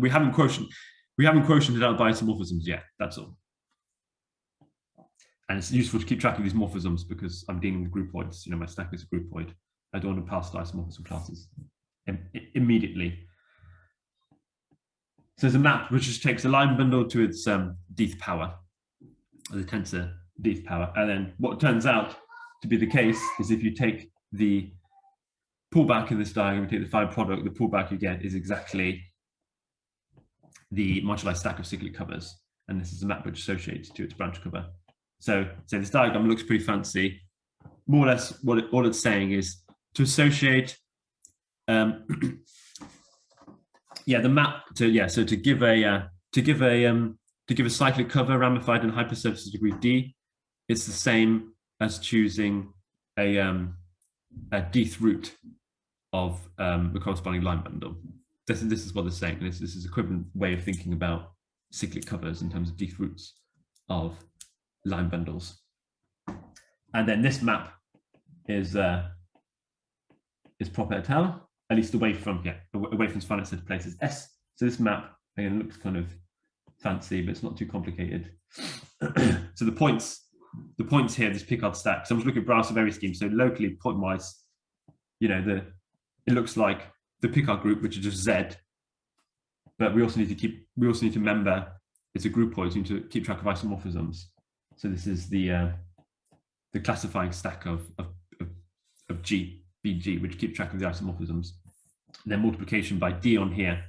haven't quotiented out by isomorphisms yet. That's all. And it's useful to keep track of these morphisms because I'm dealing with groupoids. You know, my stack is a groupoid. I don't want to pass the isomorphism classes immediately. So there's a map which just takes a line bundle to its dth power, or the tensor dth power. And then what turns out to be the case is if you take the pullback in this diagram, you take the phi product, the pullback you get is exactly the moduli stack of cyclic covers. And this is a map which associates to its branch cover. So this diagram looks pretty fancy. More or less, all it's saying is to associate, the map to so to give a cyclic cover ramified in hypersurface degree D. It's the same as choosing a dth root of the corresponding line bundle. This is what it's saying. This is equivalent way of thinking about cyclic covers in terms of dth roots of line bundles. And then this map is proper et al, at least away from this finite set of places S. So this map again looks kind of fancy, but it's not too complicated. So the points here, this Picard stack. So I'm just looking at Brouwer-Severi scheme. So locally, point wise, it looks like the Picard group, which is just Z. But we also need to remember it's a groupoid. So we need to keep track of isomorphisms. So this is the classifying stack of G, BG, which keeps track of the isomorphisms. And then multiplication by D on here,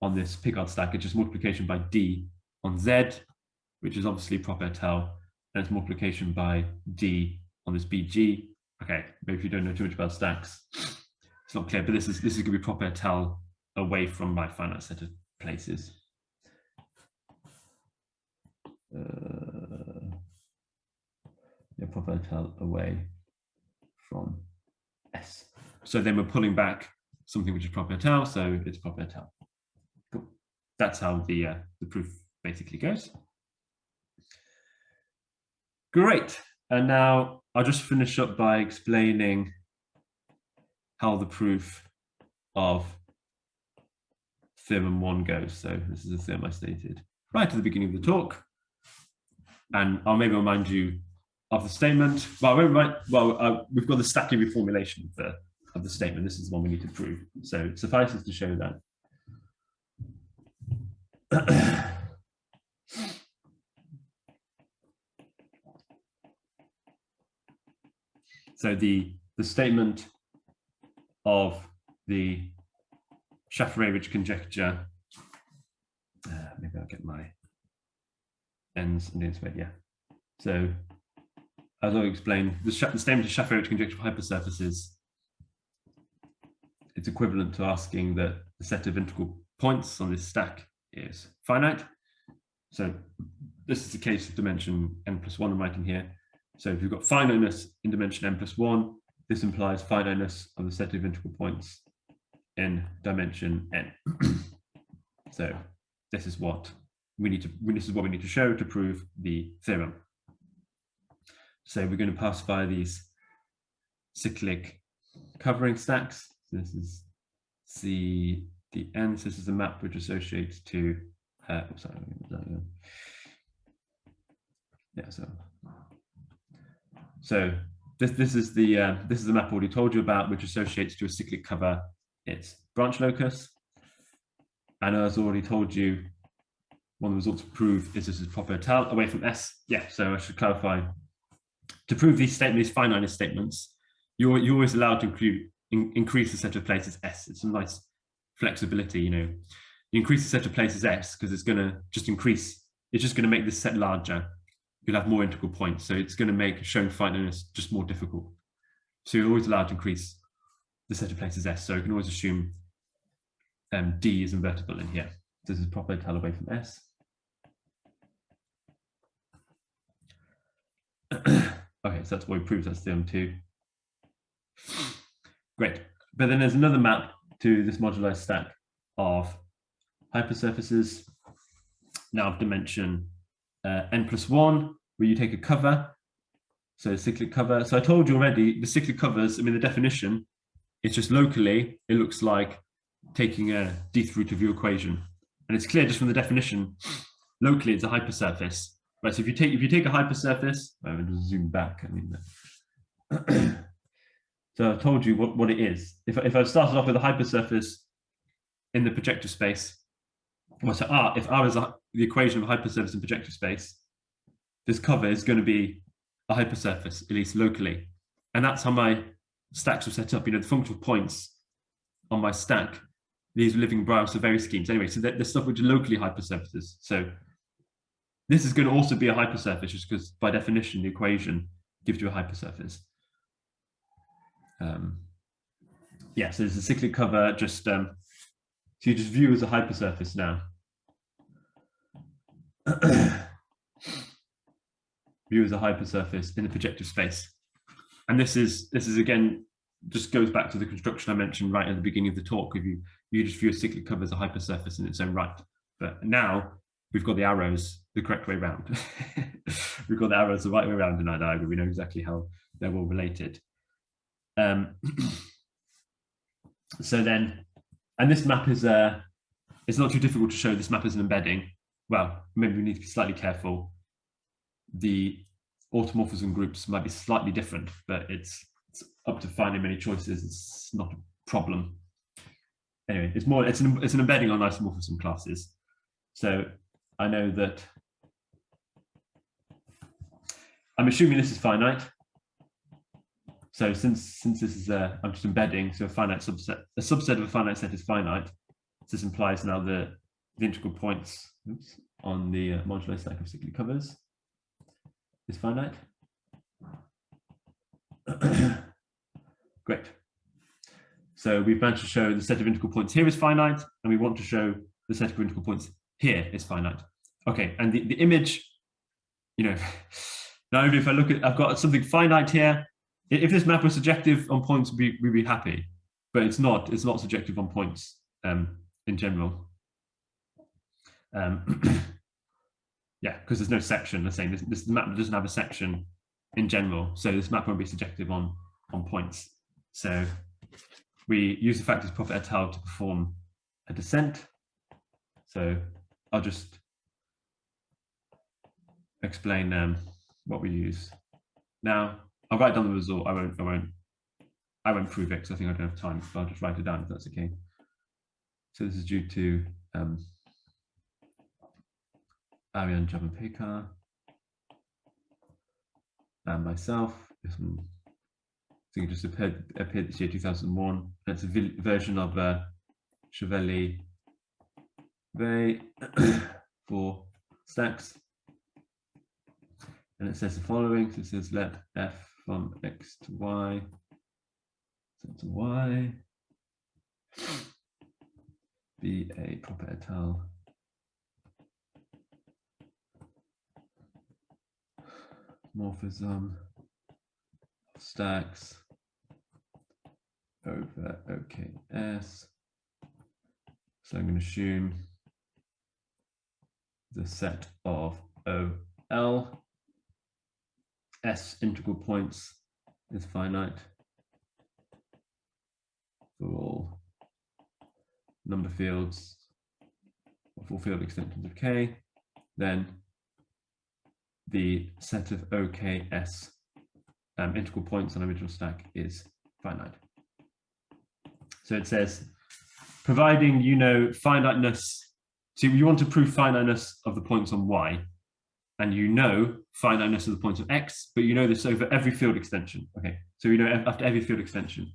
on this Picard stack, it's just multiplication by D on Z, which is obviously proper et al. And it's multiplication by D on this BG. Okay, maybe if you don't know too much about stacks, it's not clear, but this is going to be proper et al. Away from my finite set of places. Proper et al. Away from S. So then we're pulling back something which is proper et al. So it's proper et al. Cool. that's how the proof basically goes. Great. And now I'll just finish up by explaining how the proof of theorem 1 goes. So this is a theorem I stated right at the beginning of the talk. And I'll maybe remind you of the statement. Well, we've got the stacking reformulation of the statement. This is the one we need to prove. So it suffices to show that. So the statement of the Shaffer-Average conjecture, maybe I'll get my ends in this way, yeah. So as I explained, the statement of Shaffer-Average conjecture for hypersurfaces, it's equivalent to asking that the set of integral points on this stack is finite. So this is the case of dimension n+1 I'm writing here. So if you've got finiteness in dimension n+1, this implies finiteness of the set of integral points in dimension n. So this is what we need to show to prove the theorem. So we're going to pass by these cyclic covering stacks. So this is the n. So this is the map which associates to So this is the map I already told you about, which associates to a cyclic cover its branch locus. And as I already told you, one of the results to prove is this is proper tal away from S. Yeah, so I should clarify. To prove these finiteness statements, you're always allowed to increase the set of places S. It's some nice flexibility, you know. You increase the set of places S because it's going to just increase. It's just going to make this set larger. You'll have more integral points, so it's going to make showing finiteness just more difficult. So you're always allowed to increase the set of places S. So you can always assume D is invertible in here. This is proper tal away from S. Okay, so that's what we proved. That's theorem 2. Great. But then there's another map to this moduli stack of hypersurfaces now of dimension n+1, where you take a cover, so a cyclic cover. So I told you already, the cyclic covers, I mean, the definition, it's just locally, it looks like taking a dth root of your equation. And it's clear just from the definition, locally it's a hypersurface. Right, so if you take a hypersurface, I'm going to zoom back, I mean, so I told you what it is. If I started off with a hypersurface in the projective space, well, so if R is the equation of a hypersurface in projective space, this cover is going to be a hypersurface, at least locally. And that's how my stacks are set up. You know, the functional points on my stack, these living Browser-Very schemes. Anyway, so there's stuff which are locally hypersurfaces. So this is going to also be a hypersurface, just because by definition, the equation gives you a hypersurface. Yeah, so there's a cyclic cover, just so you just view as a hypersurface now. View as a hypersurface in the projective space. And this is again, just goes back to the construction I mentioned right at the beginning of the talk. If you just view a cyclic cover as a hypersurface in its own right. But now we've got the arrows the correct way around. We've got the arrows the right way around in our diagram. We know exactly how they're all related. So then, and this map is it's not too difficult to show. This map is an embedding. Well, maybe we need to be slightly careful. The automorphism groups might be slightly different, but it's up to finding many choices. It's not a problem. Anyway, it's an embedding on isomorphism classes. So I know that I'm assuming this is finite. So since this is I'm just embedding, so a subset of a finite set is finite. This implies now the integral points on the modulo stack of cyclic covers is finite. Great. So we've managed to show the set of integral points here is finite, and we want to show the set of integral points here is finite. Okay, and the image, you know, now if I look at, I've got something finite here. If this map was surjective on points, we'd be happy, but it's not. It's not surjective on points in general. Yeah, because there's no section. They're saying this map doesn't have a section in general, so this map won't be subjective on points. So we use the factors profit et al. To perform a descent. So I'll just explain what we use. Now I'll write down the result. I won't prove it because I think I don't have time, but I'll just write it down if that's okay. So this is due to Arian Javanpekar and myself. This one, I think it just appeared this year, 2001. It's a version of Chevalier for stacks. And it says the following. So it says let f from x to y, set to y, be a proper et al. Morphism stacks over OKS. So I'm going to assume the set of OL S integral points is finite for all number fields of all field extensions of K. Then the set of OKS integral points on original stack is finite. So it says, providing you know finiteness, so you want to prove finiteness of the points on Y, and you know finiteness of the points of X, but you know this over every field extension. Okay, so we know after every field extension.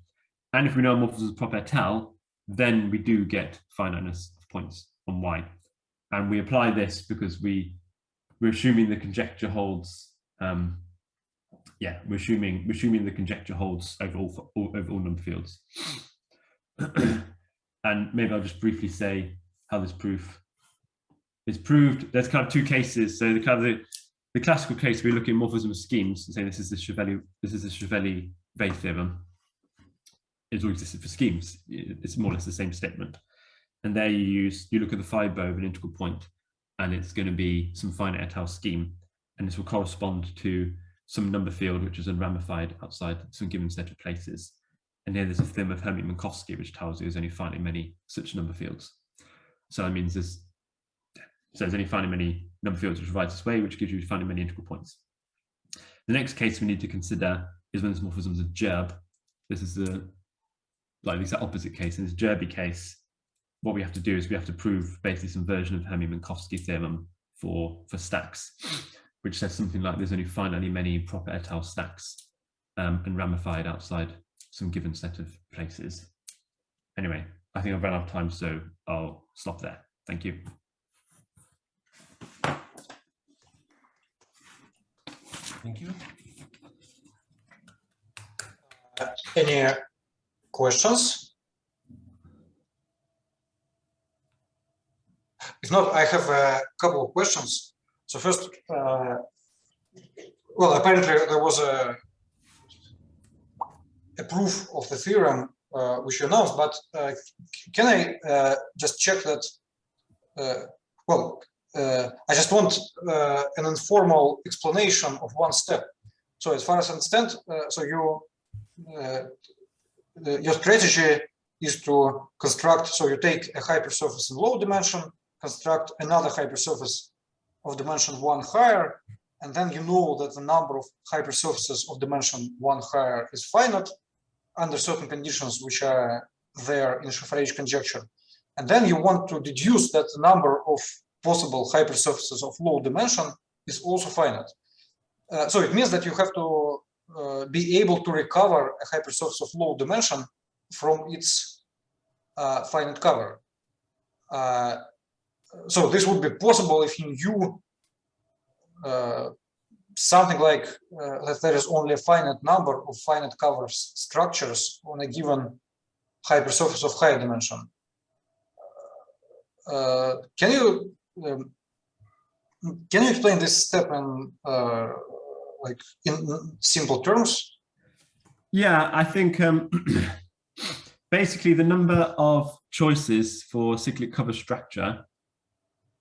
And if we know morphisms of proper et al, then we do get finiteness of points on Y. And we apply this because we're assuming the conjecture holds. Yeah, we're assuming the conjecture holds over all number fields. And maybe I'll just briefly say how this proof is proved. There's kind of two cases. So the classical case, we're looking at morphism of schemes and saying this is the Chevalier-Vey theorem. It's all existed for schemes. It's more or less the same statement. And there you look at the fibre of an integral point, and it's going to be some finite et al. Scheme, and this will correspond to some number field which is unramified outside some given set of places. And here there's a theorem of Hermite-Minkowski which tells you there's only finitely many such number fields. So that means there's only finitely many number fields which provides this way, which gives you finitely many integral points. The next case we need to consider is when this morphism is a gerb. This is the exact opposite case. In this gerby case, what we have to do is we have to prove basically some version of Hermite-Minkowski theorem for stacks, which says something like there's only finitely many proper et al. Stacks and ramified outside some given set of places. Anyway, I think I've run out of time, so I'll stop there. Thank you. Thank you. Any questions? If not, I have a couple of questions. So first, well, apparently there was a proof of the theorem which you announced, but can I just check that? I just want an informal explanation of one step. So as far as I understand, your strategy is to construct, so you take a hypersurface in low dimension, construct another hypersurface of dimension 1 higher, and then you know that the number of hypersurfaces of dimension 1 higher is finite under certain conditions which are there in Schaffer-H conjecture. And then you want to deduce that the number of possible hypersurfaces of low dimension is also finite. So it means that you have to be able to recover a hypersurface of low dimension from its finite cover. So this would be possible if you knew something like that there is only a finite number of finite cover structures on a given hypersurface of higher dimension. Can you explain this step in in simple terms? Yeah, I think basically the number of choices for cyclic cover structure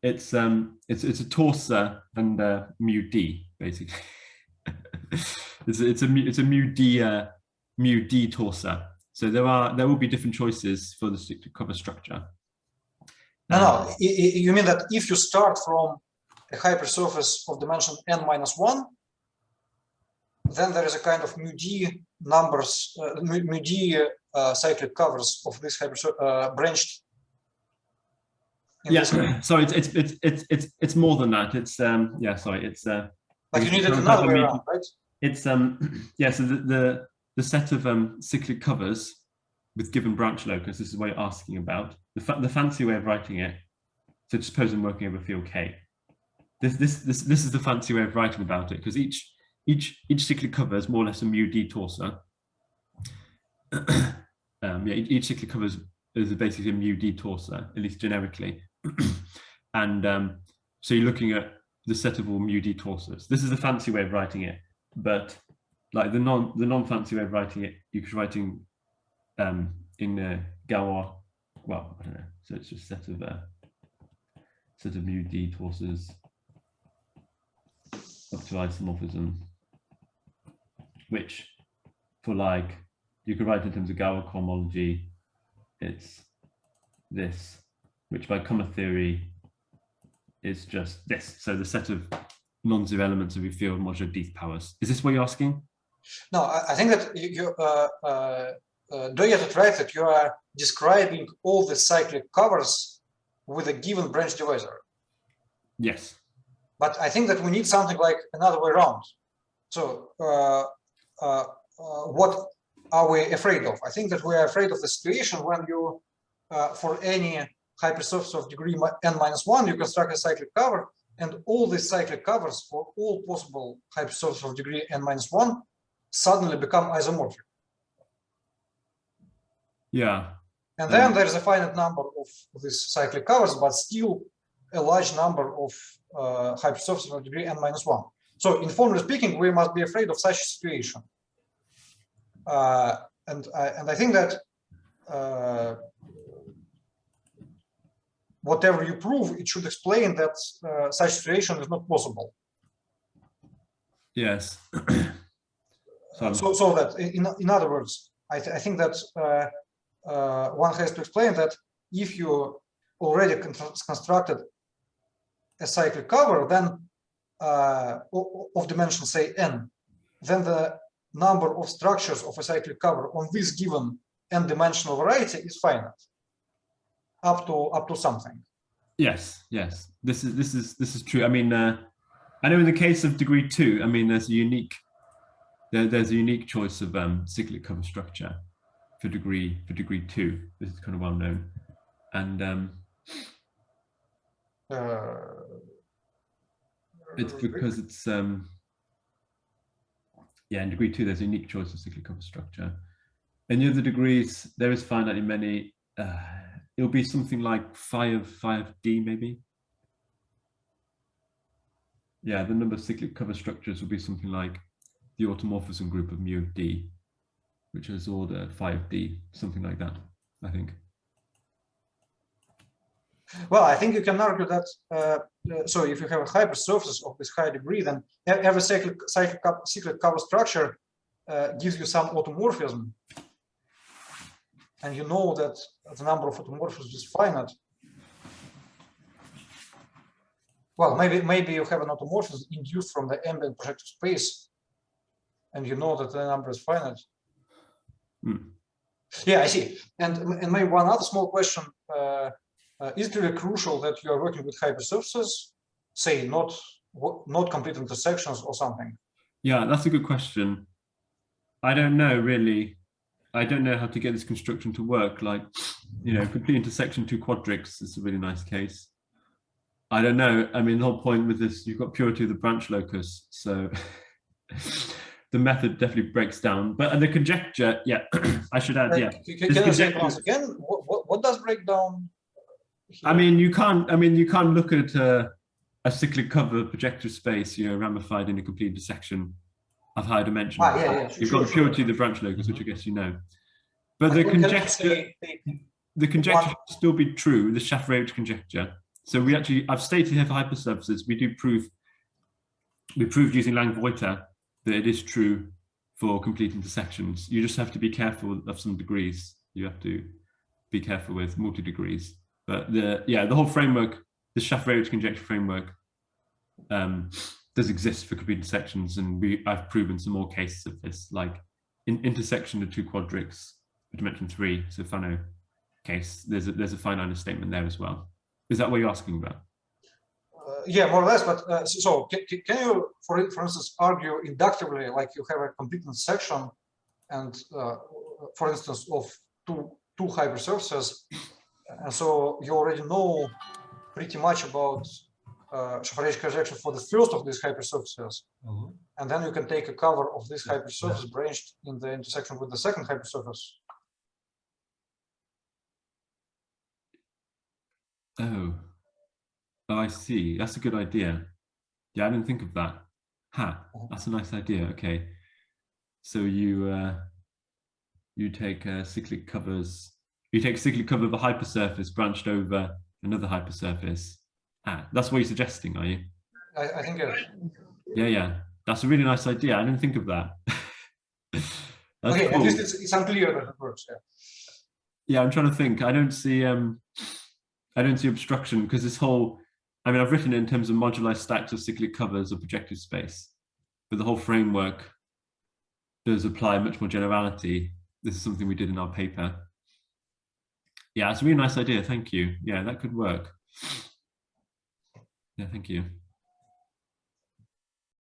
it's a torsor and mu d basically. it's a mu d torsor. So there will be different choices for the cyclic cover structure. No, you mean that if you start from a hypersurface of dimension n-1, then there is a kind of mu d numbers, mu d cyclic covers of this branched. Yeah, sorry, it's more than that. It's yeah, sorry, it's but you need it another way around, right? It's yeah, so the set of cyclic covers with given branch locus, this is what you're asking about. The fancy way of writing it, so just suppose I'm working over field K. This is the fancy way of writing about it, because each cyclic cover is more or less a mu d torsor. Yeah, each cyclic cover is basically a mu d torsor, at least generically. And so you're looking at the set of all mu d torsors. This is the fancy way of writing it, but like the non-fancy way of writing it, you could writing in Galois, well, I don't know. So it's just a set of mu d torsors up to isomorphism, which for like you could write in terms of Galois cohomology, it's this, which by comma theory is just this. So the set of non-zero elements of your field modulo d powers. Is this what you're asking? No, I think that you do you get it right that you are describing all the cyclic covers with a given branch divisor? Yes. But I think that we need something like another way around. So what are we afraid of? I think that we are afraid of the situation when you, for any hypersurface of degree n-1, you construct a cyclic cover, and all the cyclic covers for all possible hypersurfaces of degree n-1 suddenly become isomorphic. Yeah. And then there is a finite number of these cyclic covers, but still a large number of hypersurfaces of degree n-1. So, informally speaking, we must be afraid of such a situation. And I think that whatever you prove, it should explain that such situation is not possible. Yes. So that, in other words, I think that one has to explain that if you already constructed a cyclic cover, then of dimension say n, then the number of structures of a cyclic cover on this given n-dimensional variety is finite, up to something. Yes, yes, this is true. I mean, I know in the case of degree 2, I mean, there's a unique choice of cyclic cover structure for degree 2. This is kind of well known, and it's because it's yeah, in degree 2 there's a unique choice of cyclic cover structure. In the other degrees there is finitely many. It'll be something like 5D maybe. Yeah, the number of cyclic cover structures will be something like the automorphism group of mu of D, which is order 5D, something like that, I think. Well, I think you can argue that, so if you have a hypersurface of this high degree, then every cyclic cover structure gives you some automorphism. And you know that the number of automorphisms is finite. Well, maybe you have an automorphism induced from the ambient projective space, and you know that the number is finite. Yeah, I see. And maybe one other small question: is it really crucial that you are working with hypersurfaces, say not complete intersections or something? Yeah, that's a good question. I don't know really. I don't know how to get this construction to work. Like, you know, complete intersection 2 quadrics is a really nice case. I don't know. I mean, the whole point with this, you've got purity of the branch locus, so the method definitely breaks down. But the conjecture, yeah, I should add, yeah. Can you say it once again? What does break down here? I mean, you can't look at a cyclic cover projective space, you know, ramified in a complete intersection of higher dimension. You've got the purity of the branch locus, which I guess you know. But the conjecture should still be true, the Shafrovich conjecture. So we actually, I've stated here for hypersurfaces, we proved using Lang-Voiter that it is true for complete intersections. You just have to be careful of some degrees. You have to be careful with multi-degrees. But the whole framework, the Shafraevich conjecture framework, does exist for complete intersections, and I've proven some more cases of this, like in intersection of two quadrics of dimension 3, so Fano case. There's a finite statement there as well. Is that what you're asking about? Yeah, more or less. But so can you, for instance, argue inductively, like you have a complete intersection, and for instance, of two hypersurfaces, and so you already know pretty much about Shafraevich conjecture for the first of these hypersurfaces, and then you can take a cover of this hypersurface branched in the intersection with the second hypersurface. Oh, I see. That's a good idea. Yeah, I didn't think of that. That's a nice idea. Okay, so you take cyclic covers. You take cyclic cover of a hypersurface branched over another hypersurface. That's what you're suggesting, are you? I think. Yeah. That's a really nice idea. I didn't think of that. That's okay, cool. at least it's unclear that it works. Yeah, I'm trying to think. I don't see obstruction, because this whole, I mean, I've written it in terms of moduli stacks of cyclic covers of projective space, but the whole framework does apply much more generality. This is something we did in our paper. Yeah, it's a really nice idea. Thank you. Yeah, that could work. Yeah, thank you.